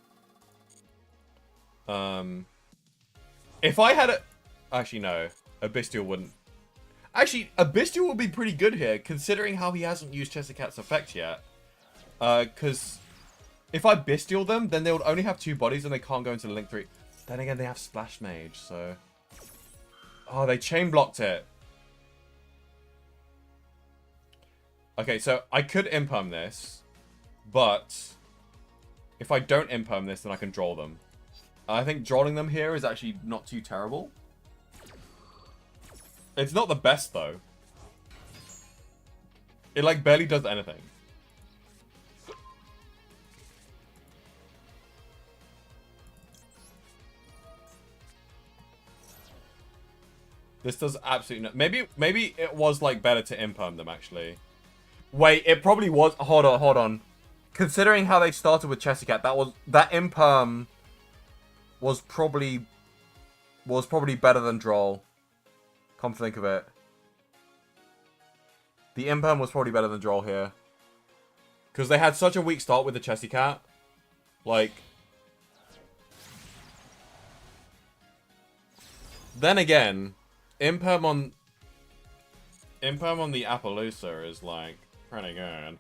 If I had a... Actually, no. Abystial wouldn't. Actually, Abystial would be pretty good here, considering how he hasn't used Chestercat's effect yet. Because if I Bestial them, then they would only have 2 bodies and they can't go into the Link 3. Then again, they have Splash Mage, so... Oh, they chain blocked it. Okay, so I could imperm this, but if I don't imperm this, then I can draw them. I think drawing them here is actually not too terrible. It's not the best, though. It, like, barely does anything. This does absolutely no... Maybe it was, like, better to imperm them, actually. Wait, it probably was... Hold on. Considering how they started with Chestercat, that imperm was probably better than Droll. Come to think of it. The imperm was probably better than Droll here. Because they had such a weak start with the Chestercat. Like... Then again, imperm on the Appaloosa is, like, pretty good.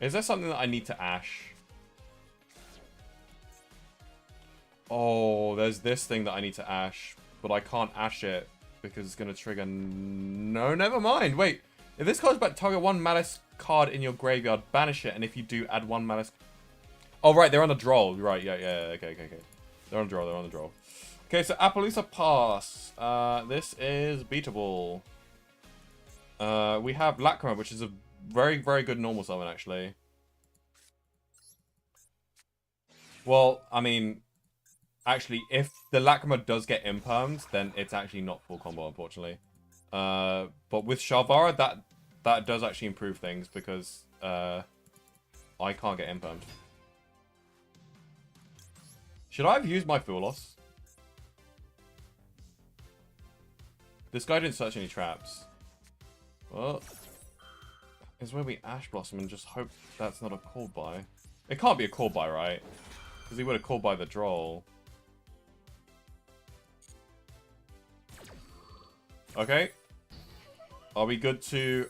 Is there something that I need to Ash? Oh, there's this thing that I need to Ash, but I can't Ash it because it's going to trigger... No, never mind. Wait, if this card's back, target 1 Malice card in your graveyard, banish it, and if you do, add 1 Malice... Oh, right, they're on a draw. Right, yeah, okay. They're on a draw. Okay, so Appaloosa pass. This is beatable. We have Lacrima, which is a very, very good normal summon, actually. Well, I mean, actually, if the Lacrima does get impermed, then it's actually not full combo, unfortunately. But with Sharvara, that does actually improve things, because I can't get impermed. Should I have used my Full Loss? This guy didn't search any traps. Well, is where we Ash Blossom and just hope that's not a call by. It can't be a call by, right? Because he would have called by the Droll. Okay. Are we good to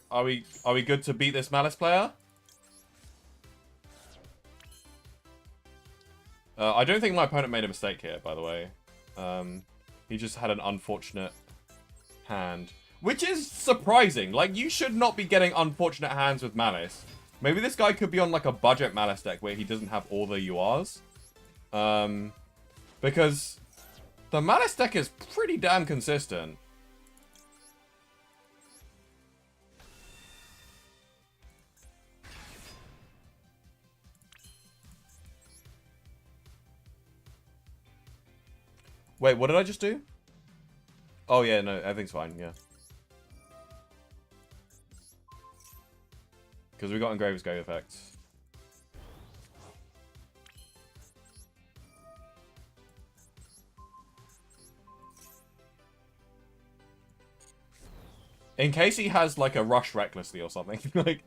beat this Malice player? I don't think my opponent made a mistake here, by the way. He just had an unfortunate hand. Which is surprising. Like, you should not be getting unfortunate hands with Malice. Maybe this guy could be on, like, a budget Malice deck where he doesn't have all the URs. Because the Malice deck is pretty damn consistent. Wait, what did I just do? Oh yeah, no, everything's fine, yeah. Because we got Engraver's Go effect. In case he has like a Rush Recklessly or something. Like,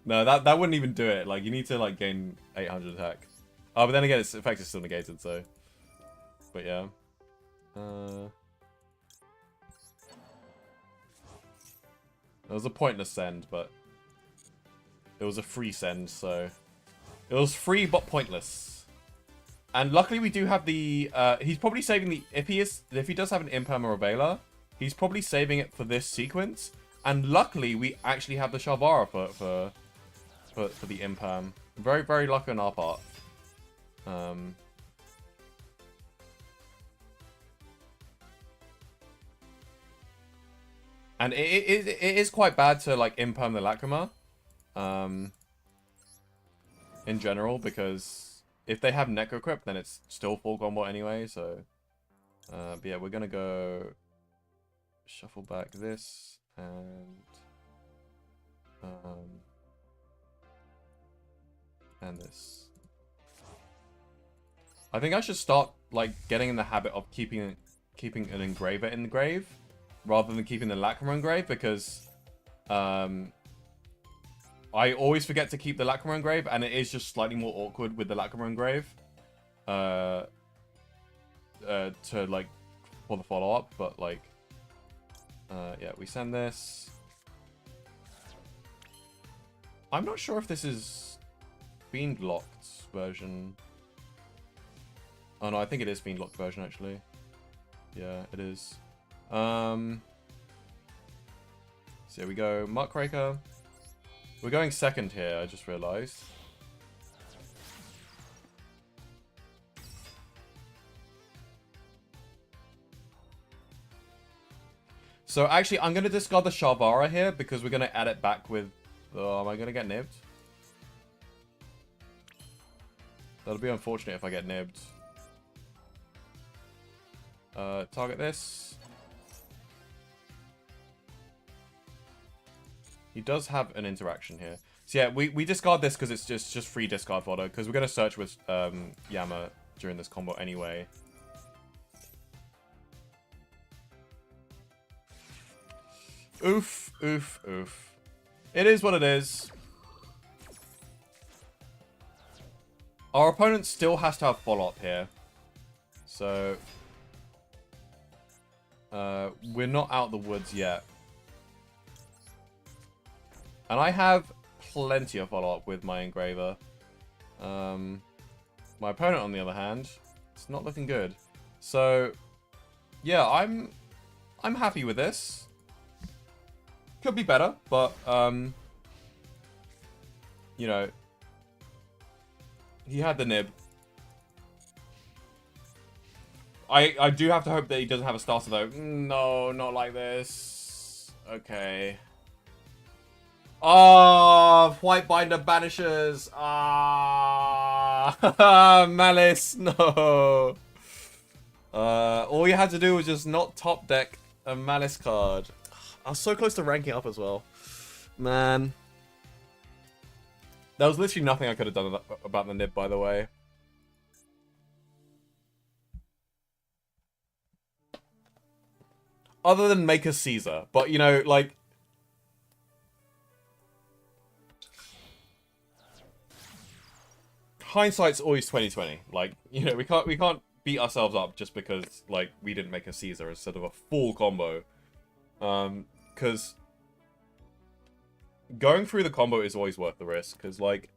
no, that wouldn't even do it. Like, you need to like gain 800 attack. Oh, but then again, its effect is still negated, so. But yeah. It was a pointless send, but it was a free send, so it was free but pointless. And luckily, we do have the. He's probably saving the if he does have an Imperm or a Veiler, he's probably saving it for this sequence. And luckily, we actually have the Shalvara for the Imperm. Very, very lucky on our part. And it is quite bad to like Imperm the Lacrima. In general, because if they have Necro Crypt, then it's still full combo anyway, so. But yeah, we're gonna go shuffle back this and this. I think I should start like getting in the habit of keeping an Engraver in the grave rather than keeping the Lacrima in grave, because I always forget to keep the Lacrima in grave, and it is just slightly more awkward with the Lacrima in grave to like for the follow-up, but like yeah, we send this. I'm not sure if this is Fiend locked version. Oh no, I think it is Fiend locked version actually. Yeah, it is. So here we go, Muckraker. We're going second here, I just realized. So actually, I'm going to discard the Shalvara here because we're going to add it back with... Oh, am I going to get nibbed? That'll be unfortunate if I get nibbed. Target this. He does have an interaction here. So yeah, we discard this because it's just free discard fodder, because we're going to search with Yama during this combo anyway. Oof, oof, oof. It is what it is. Our opponent still has to have follow-up here. So we're not out the woods yet. And I have plenty of follow-up with my Engraver. My opponent, on the other hand, it's not looking good. So, yeah, I'm happy with this. Could be better, but, you know, he had the nib. I do have to hope that he doesn't have a starter, though. No, not like this. Okay. Oh, White Binder banishes. Ah, Malice, no. All you had to do was just not top deck a Malice card. I was so close to ranking up as well. Man. There was literally nothing I could have done about the nib, by the way. Other than make a Caesar. But, you know, like... hindsight's always 20/20. Like, you know, we can't beat ourselves up just because like we didn't make a Caesar instead of a full combo. Because going through the combo is always worth the risk, because like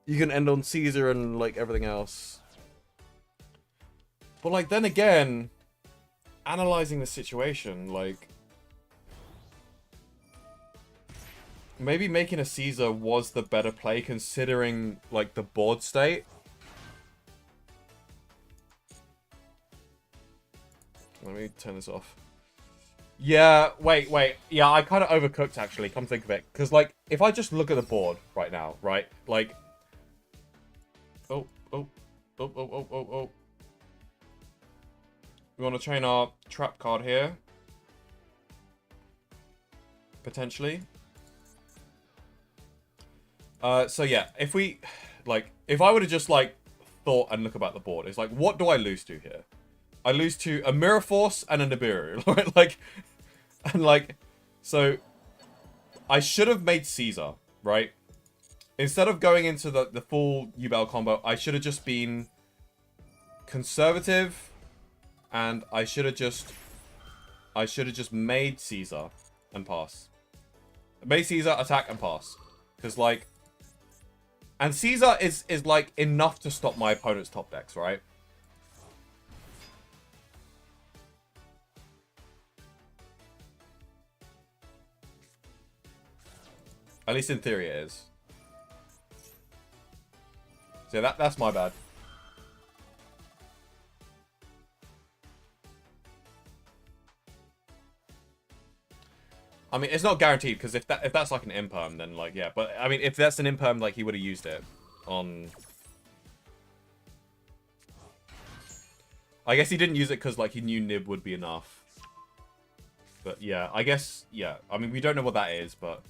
you can end on Caesar and like everything else. But like then again, analyzing the situation, like maybe making a Caesar was the better play considering, like, the board state. Let me turn this off. Yeah, wait. Yeah, I kind of overcooked, actually, come think of it. Because, like, if I just look at the board right now, right? Like... Oh. We want to chain our trap card here. Potentially. So yeah, if we, like, if I would have just, like, thought and look about the board, it's like, what do I lose to here? I lose to a Mirror Force and a Nibiru, right? Like, and like, so I should have made Caesar, right? Instead of going into the full Yubel combo, I should have just been conservative, and I should have just made Caesar and pass. Made Caesar, attack, and pass. Because, like, and Caesar is like enough to stop my opponent's top decks, right? At least in theory it is. So yeah, that's my bad. I mean, it's not guaranteed, because if that's like an imperm, then like, yeah. But I mean, if that's an imperm, like, he would have used it on. I guess he didn't use it because, like, he knew Nib would be enough. But yeah, I guess, yeah. I mean, we don't know what that is, but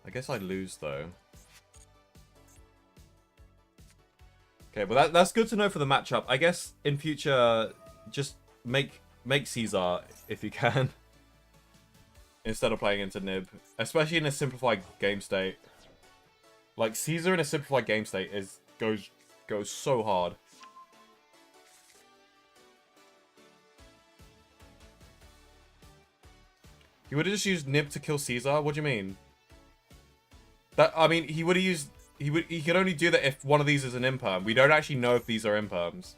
I guess I lose though. Okay, well that's good to know for the matchup. I guess in future, just make Caesar if you can, instead of playing into Nib, especially in a simplified game state. Like, Caesar in a simplified game state goes so hard. He would have just used Nib to kill Caesar. What do you mean? That, I mean, he would have used. He could only do that if one of these is an imperm. We don't actually know if these are imperms.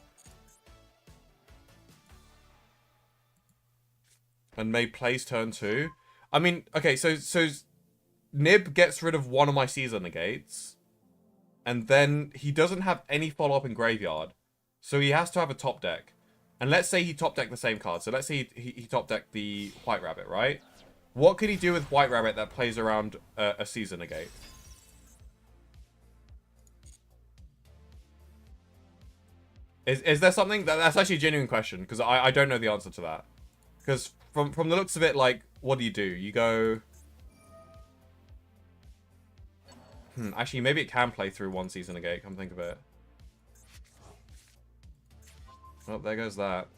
And May plays turn 2. I mean, okay, so Nib gets rid of one of my Caesar negates, and then he doesn't have any follow-up in graveyard, so he has to have a top deck. And let's say he top decked the same card. So let's say he top decked the White Rabbit, right? What could he do with White Rabbit that plays around a Caesar negate? Is there something that's actually a genuine question, because I don't know the answer to that. Because from the looks of it, like, what do? You go. Actually, maybe it can play through one Caesar negate. Come think of it. Oh, there goes that.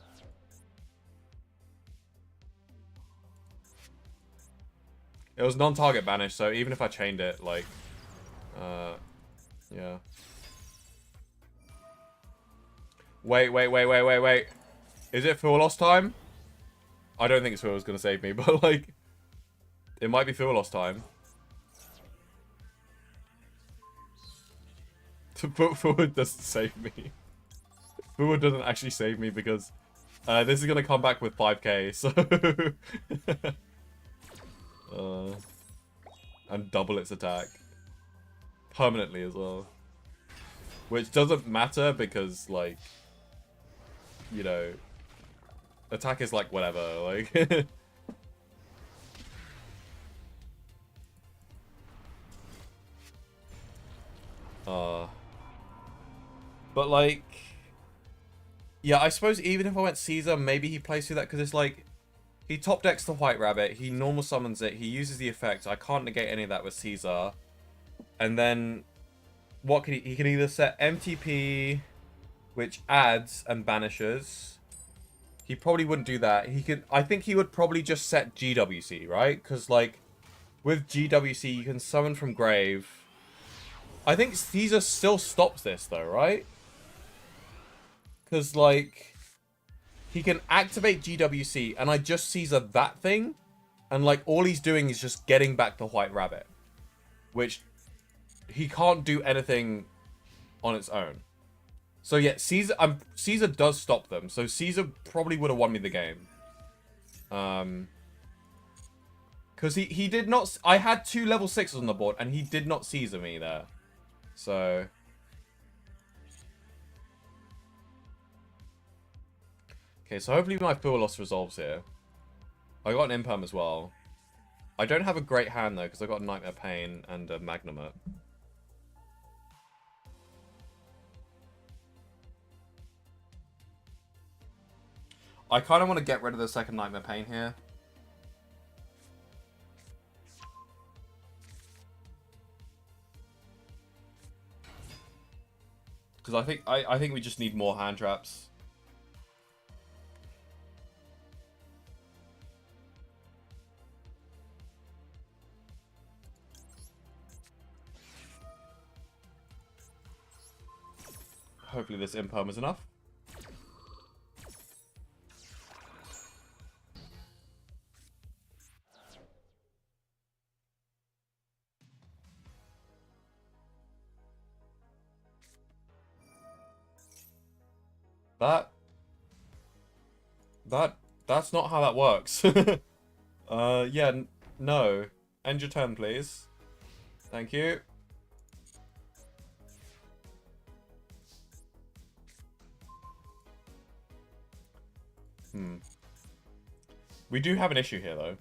It was non-target banished, so even if I chained it, like, yeah. Wait. Is it full loss time? I don't think it's Phil was going to save me, but, like, it might be full loss time. To put forward doesn't save me. Forward doesn't actually save me because this is going to come back with 5k, so... and double its attack. Permanently as well. Which doesn't matter because, like, you know, attack is like whatever, like... But, like... Yeah, I suppose even if I went Caesar, maybe he plays through that, because it's like... He top decks the White Rabbit, he normal summons it, he uses the effect, I can't negate any of that with Caesar. And then... What can he can either set MTP, which adds and banishes. He probably wouldn't do that. He could... I think he would probably just set GWC, right? Because, like, with GWC, you can summon from grave. I think Caesar still stops this, though, right? Because, like, he can activate GWC, and I just Caesar that thing, and, like, all he's doing is just getting back the White Rabbit. Which, he can't do anything on its own. So, yeah, Caesar does stop them, so Caesar probably would have won me the game. Because he did not... I had 2 level 6s on the board, and he did not Caesar me there. So... Okay, so hopefully my full loss resolves here. I got an Imperm as well. I don't have a great hand, though, because I got a Nightmare Pain and a Magnumate. I kind of want to get rid of the second Nightmare Pain here. Because I think we just need more hand traps. Hopefully this imperm is enough. That's not how that works. Yeah, no. End your turn, please. Thank you. We do have an issue here, though.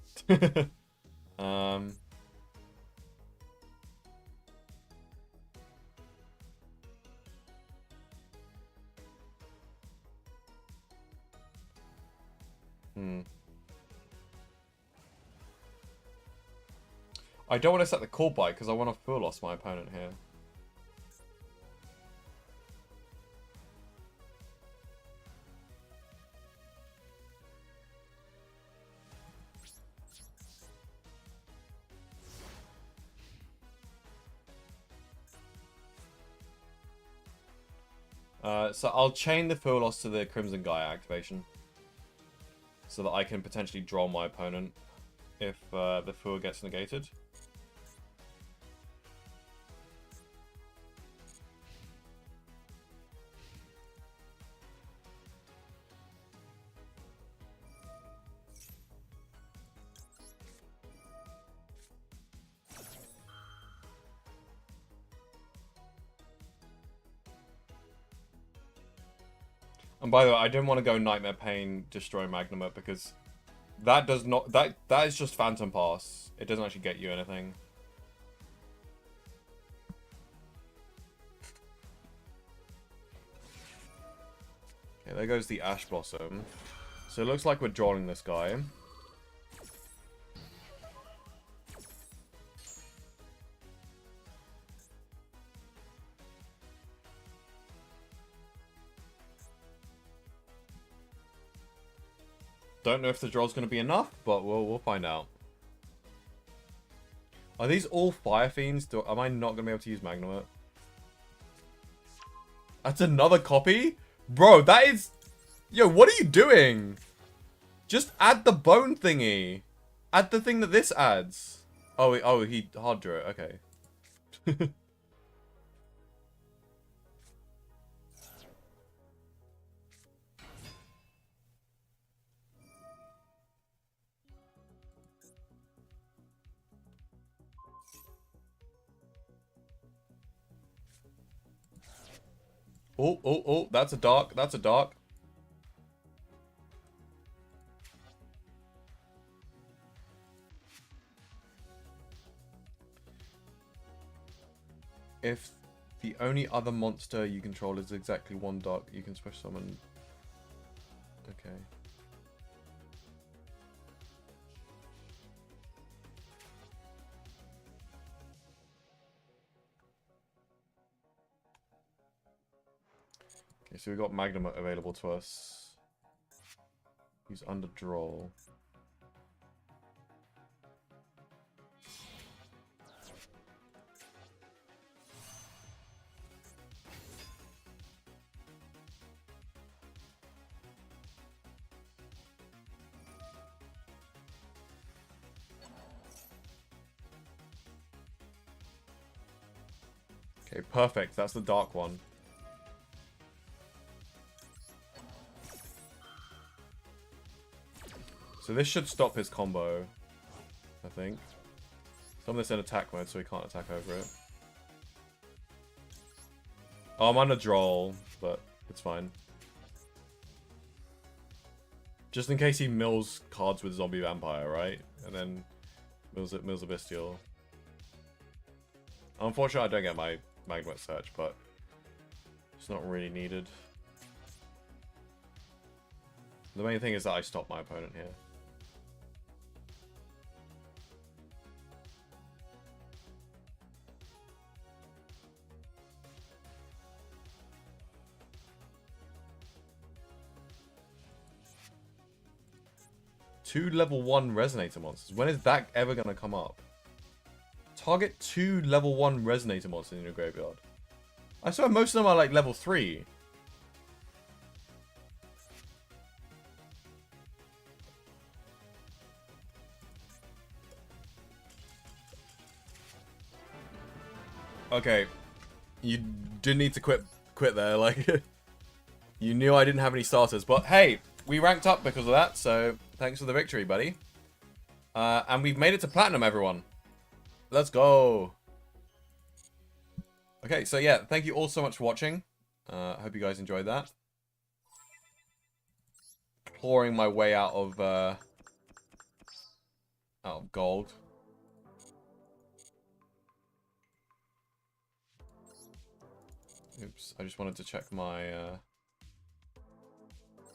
I don't want to set the call bite because I want to full loss my opponent here. So I'll chain the full loss to the Crimson Gaia activation. So that I can potentially draw my opponent if the fool gets negated. And by the way, I didn't want to go Nightmare Pain, Destroy Magnuma, because that does not... That is just Phantom Pass. It doesn't actually get you anything. Okay, there goes the Ash Blossom. So it looks like we're drawing this guy. Don't know if the draw's going to be enough, but we'll find out. Are these all Fire Fiends? Am I not going to be able to use Magnum? That's another copy? Bro, that is... Yo, what are you doing? Just add the bone thingy. Add the thing that this adds. Oh, he hard drew it. Okay. Oh, that's a dark. That's a dark. If the only other monster you control is exactly one dark, you can special summon. Okay. Okay, so we've got Magnum available to us. He's under draw. Okay, perfect. That's the dark one. So this should stop his combo, I think. Some of this in attack mode, so he can't attack over it. Oh, I'm on a draw, but it's fine. Just in case he mills cards with Zombie Vampire, right? And then mills a Bestial. Unfortunately, I don't get my Magnet Search, but it's not really needed. The main thing is that I stopped my opponent here. Two level 1 Resonator monsters. When is that ever going to come up? Target 2 level 1 Resonator monsters in your graveyard. I swear most of them are like level 3. Okay. You didn't need to quit there, like... You knew I didn't have any starters, but hey, we ranked up because of that, so thanks for the victory, buddy. And we've made it to Platinum, everyone. Let's go. Okay, so yeah, thank you all so much for watching. Hope you guys enjoyed that. Clawing my way out of gold. Oops, I just wanted to check my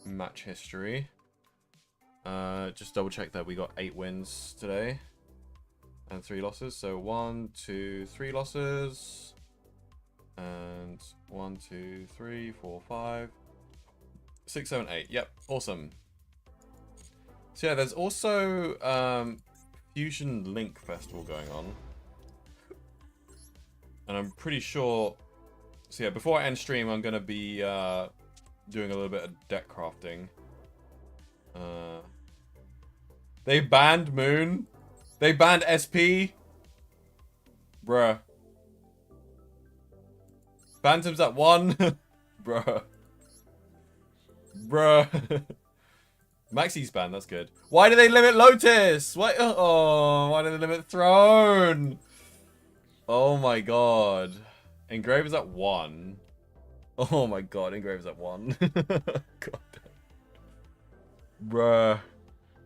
match history. Just double check that we got 8 wins today and 3 losses. So 1, 2, 3 losses, and 1, 2, 3, 4, 5, 6, 7, 8. Yep, awesome. So yeah, there's also Fusion Link Festival going on, and I'm pretty sure. So yeah, before I end stream, I'm gonna be doing a little bit of deck crafting. They banned Moon. They banned SP. Bruh. Phantom's at 1. Bruh. Bruh. Maxi's banned, that's good. Why do they limit Lotus? Why? Oh, why do they limit Throne? Oh my god. Engraver's at 1. Oh my god, Engraver's at 1. God. Bruh.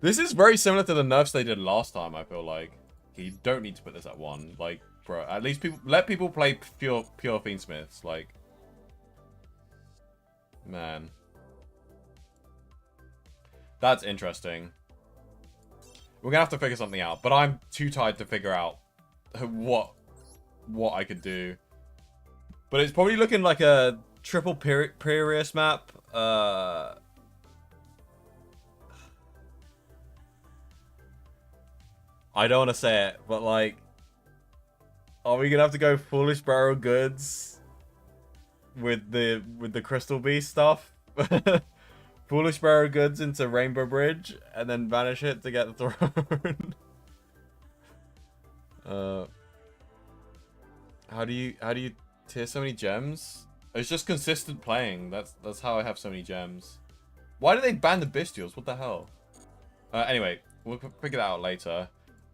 This is very similar to the nerfs they did last time, I feel like. You don't need to put this at 1. Like, bro, at least let people play pure Fiendsmiths. Like, man. That's interesting. We're gonna have to figure something out, but I'm too tired to figure out what I could do. But it's probably looking like a triple Piraeus map. I don't want to say it, but like, are we gonna have to go Foolish Barrel Goods with the Crystal Beast stuff? Foolish Barrel Goods into Rainbow Bridge and then banish it to get the throne. How do you tier so many gems? It's just consistent playing. That's how I have so many gems. Why do they ban the Bestials? What the hell? Anyway, we'll figure that out later.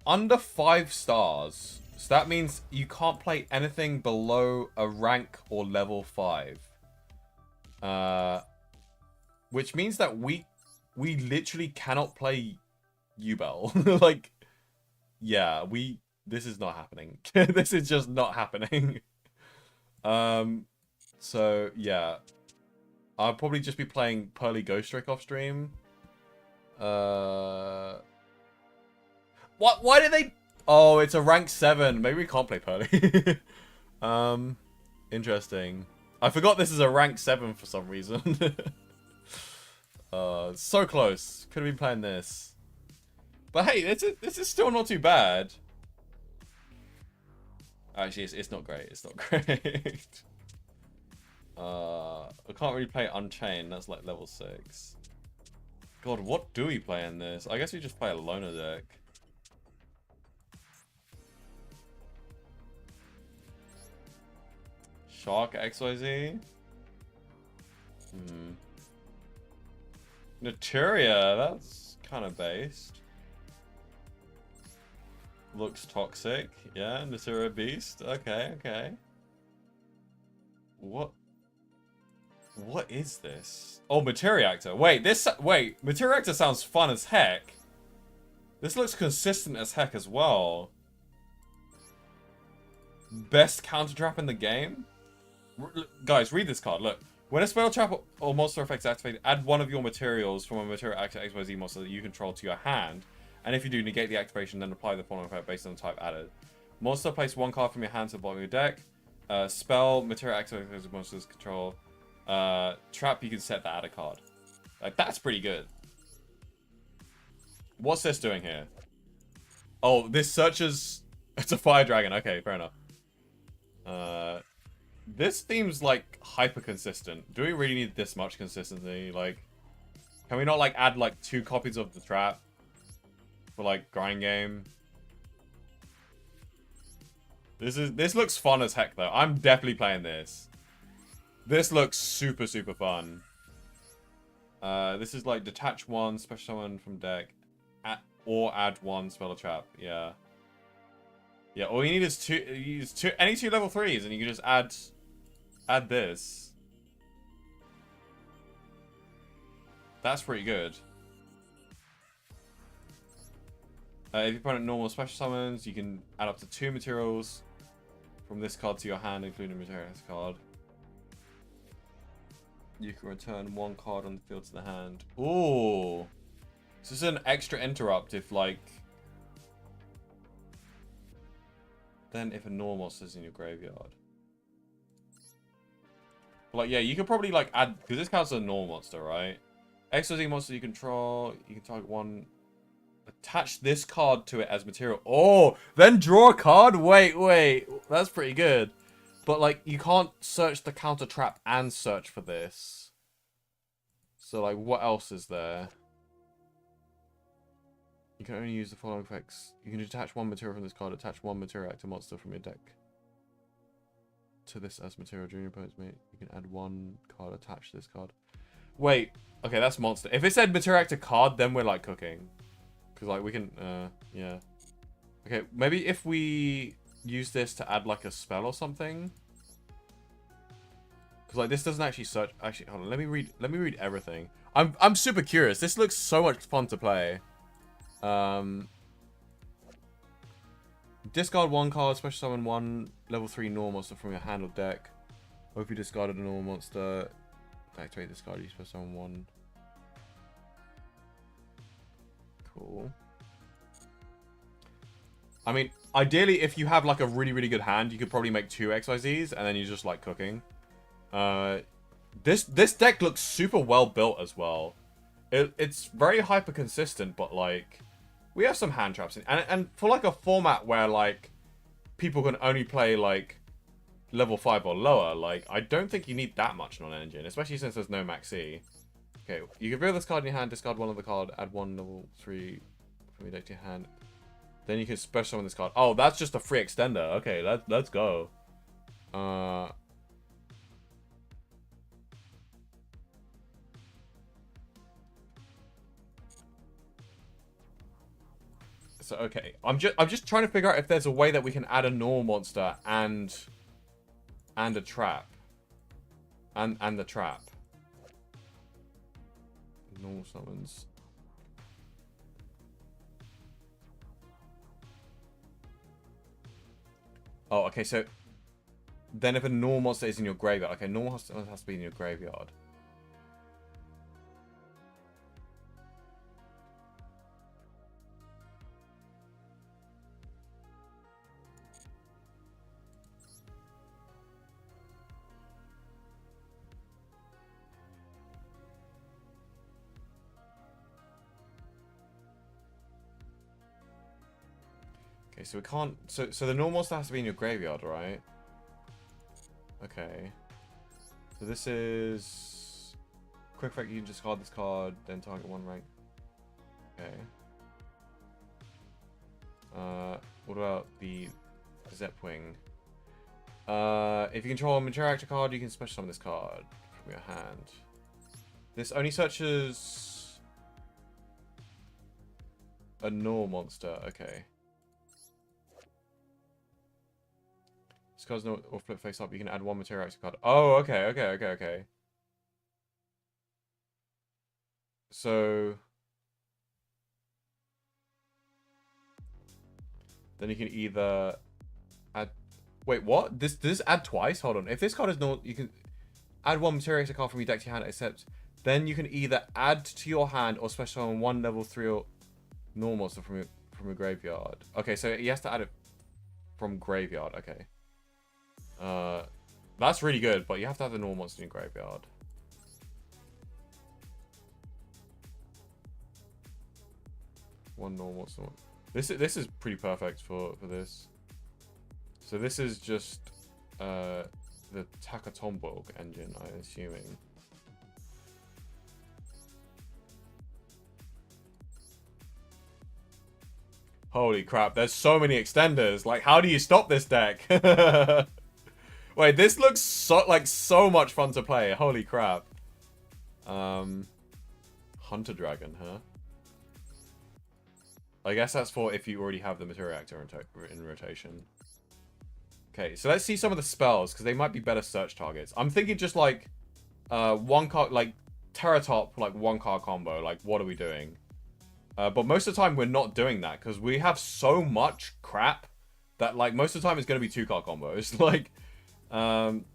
Under 5 stars. So that means you can't play anything below a rank or level 5. Which means that we literally cannot play Yubel. Like, yeah, this is not happening. This is just not happening. So yeah, I'll probably just be playing Pearly Ghost Trick off stream. What? Why did they? Oh, it's a rank 7. Maybe we can't play Pearly. Interesting. I forgot this is a rank 7 for some reason. So close. Could have been playing this. But hey, this is still not too bad. Actually, it's not great. It's not great. I can't really play Unchained. That's like level 6. God, what do we play in this? I guess we just play a loner deck. Shark XYZ? Naturia, that's kind of based. Looks toxic. Yeah, Naturia Beast. Okay, okay. What is this? Oh, Materiactor. Wait, Materiactor sounds fun as heck. This looks consistent as heck as well. Best counter trap in the game? Guys, read this card. Look. When a spell trap or monster effect is activated, add one of your materials from a material XYZ monster that you control to your hand. And if you do, negate the activation, then apply the following effect based on the type added. Monster, place one card from your hand to the bottom of your deck. Spell, material activated monsters control. Trap, you can set that add a card. Like, that's pretty good. What's this doing here? Oh, this searches... It's a fire dragon. Okay, fair enough. This seems, like, hyper consistent. Do we really need this much consistency? Like, can we not, like, add, like, 2 copies of the trap? For, like, grind game? This looks fun as heck, though. I'm definitely playing this. This looks super, super fun. This is, like, detach 1, special summon from deck. Or add 1 spell or trap. Yeah. Yeah, all you need is any 2 level 3s, and you can just add this. That's pretty good. If your opponent normal special summons, you can add up to 2 materials from this card to your hand, including materials card. You can return 1 card on the field to the hand. Ooh. This is an extra interrupt if, like... Then if a normal monster is in your graveyard. But, like, yeah, you could probably, like, add... Because this counts as a normal monster, right? XYZ monster you control. You can target 1... Attach this card to it as material. Oh! Then draw a card? Wait. That's pretty good. But, like, you can't search the counter trap and search for this. So, like, what else is there? You can only use the following effects. You can detach 1 material from this card, attach 1 material active monster from your deck to this as material during your opponent's mate. You can add 1 card attached to this card. Wait, okay, that's monster. If it said material active card, then we're like cooking. Because like we can, yeah. Okay, maybe if we use this to add like a spell or something. Because like this doesn't actually search. Actually, hold on. Let me read everything. I'm super curious. This looks so much fun to play. Discard 1 card, special summon 1 level 3 normal monster from your hand or deck. Or if you discarded a normal monster, activate this card, you special summon 1. Cool. I mean, ideally, if you have like a really, really good hand, you could probably make 2 XYZs and then you're just like cooking. This deck looks super well built as well. It's very hyper consistent, but like we have some hand traps in, and for like a format where like people can only play like level 5 or lower, like I don't think you need that much non-engine, especially since there's no maxi. Okay, you can reveal this card in your hand, discard 1 of the card, add 1 level 3 from your deck to your hand. Then you can special summon this card. Oh, that's just a free extender. Okay, let's go. So okay, I'm just trying to figure out if there's a way that we can add a normal monster and a trap. And the trap. Normal summons. Oh, okay, so then if a normal monster is in your graveyard, okay, normal monster has to be in your graveyard. Okay, so we can't... So the normal monster has to be in your graveyard, right? Okay. So this is... Quick effect, you can discard this card, then target 1 rank. Okay. What about the Zepwing? If you control a mature actor card, you can special summon this card from your hand. This only searches... a normal monster, okay. Cards no or flip face up, you can add 1 material active card. Oh, okay. So then you can either add. Wait, what? This add twice? Hold on. If this card is no, you can Add one material card from your deck to your hand, except then you can either add to your hand or special summon one level 3 or normal monster from a graveyard. Okay, so he has to add it from graveyard. Okay. That's really good, but you have to have the normal monster in your graveyard. One normal monster. This is pretty perfect for this. So this is just the Takatomborg engine, I'm assuming. Holy crap, there's so many extenders. Like, how do you stop this deck? Wait, this looks so much fun to play. Holy crap. Hunter Dragon, huh? I guess that's for if you already have the Material Reactor in rotation. Okay, so let's see some of the spells, because they might be better search targets. I'm thinking just like one card, like Terratop, like one card combo. Like, what are we doing? But most of the time we're not doing that, because we have so much crap that like most of the time it's going to be 2 card combos. Like,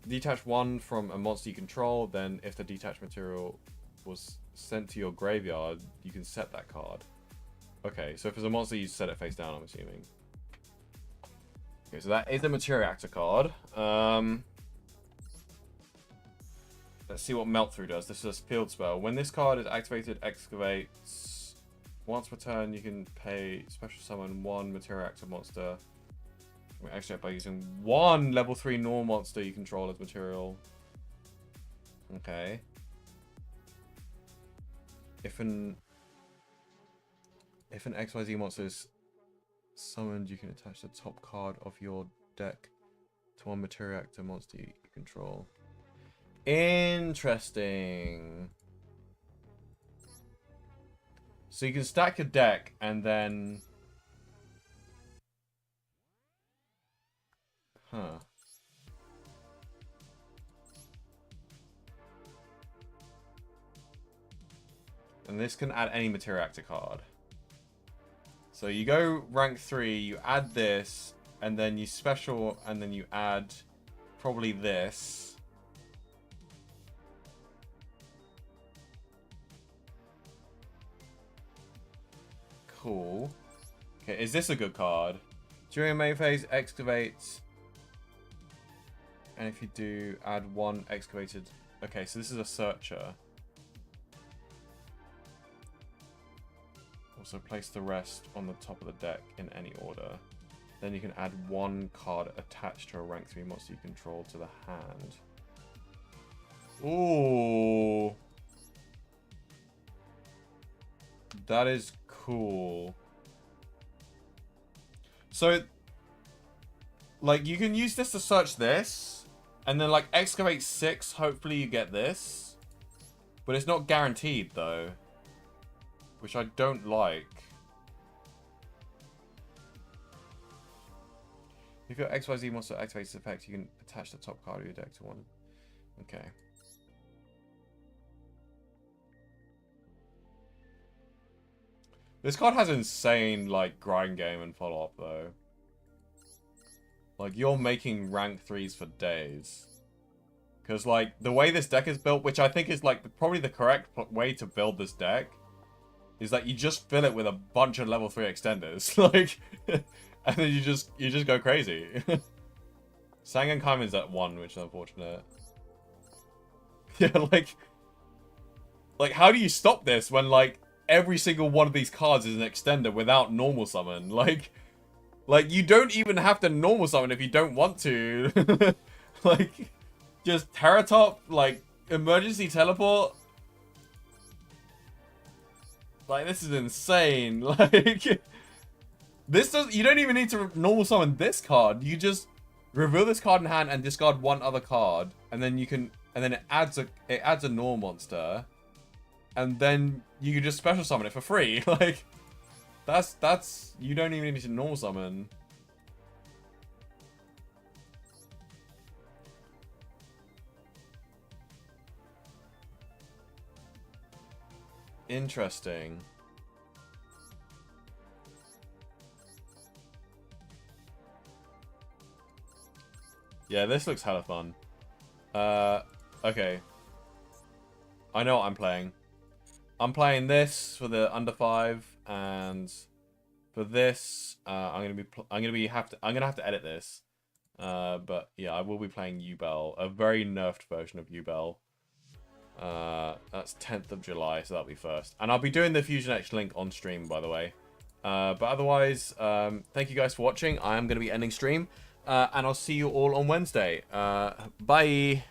detach one from a monster you control, then if the detached material was sent to your graveyard, you can set that card. Okay, so if it's a monster, you set it face down, I'm assuming. Okay, so that is a Material Reactor card. Let's see what Melt Through does. This is a field spell. When this card is activated, excavates. Once per turn, you can pay special summon one Material Reactor monster from your extract by using one level 3 normal monster you control as material. Okay. If an XYZ monster is summoned, you can attach the top card of your deck to one Material Reactor monster you control. Interesting. So you can stack your deck and then... Huh. And this can add any Material Reactor card. So you go rank 3, you add this, and then you special, and then you add probably this. Cool. Okay, is this a good card? During main phase, excavates. And if you do, add one excavated. Okay, so this is a searcher. Also place the rest on the top of the deck in any order. Then you can add one card attached to a rank 3 monster you control to the hand. Ooh. That is cool. So, like, you can use this to search this. And then, like, excavate 6. Hopefully you get this. But it's not guaranteed, though. Which I don't like. If your XYZ monster activates this effect, you can attach the top card of your deck to one. Okay. This card has insane, like, grind game and follow-up, though. Like, you're making rank 3s for days. Because, like, the way this deck is built, which I think is, like, probably the correct way to build this deck, is that you just fill it with a bunch of level 3 extenders. Like, and then you just go crazy. Sangan Kaiman's at 1, which is unfortunate. Yeah, like, how do you stop this when, like, every single one of these cards is an extender without normal summon? Like, you don't even have to normal summon if you don't want to. Like, just Terratop, like, emergency teleport. Like, this is insane. Like, you don't even need to normal summon this card. You just reveal this card in hand and discard one other card, and then it adds a normal monster, and then you can just special summon it for free. Like, that's you don't even need to normal summon. Interesting. Yeah, this looks hella fun. Okay. I know what I'm playing. I'm playing this for the under 5, and for this, I'm gonna have to edit this. But yeah, I will be playing Yubel, a very nerfed version of Yubel. That's 10th of July, so that'll be first. And I'll be doing the Fusion X link on stream, by the way. But otherwise, thank you guys for watching. I am going to be ending stream. And I'll see you all on Wednesday. Bye!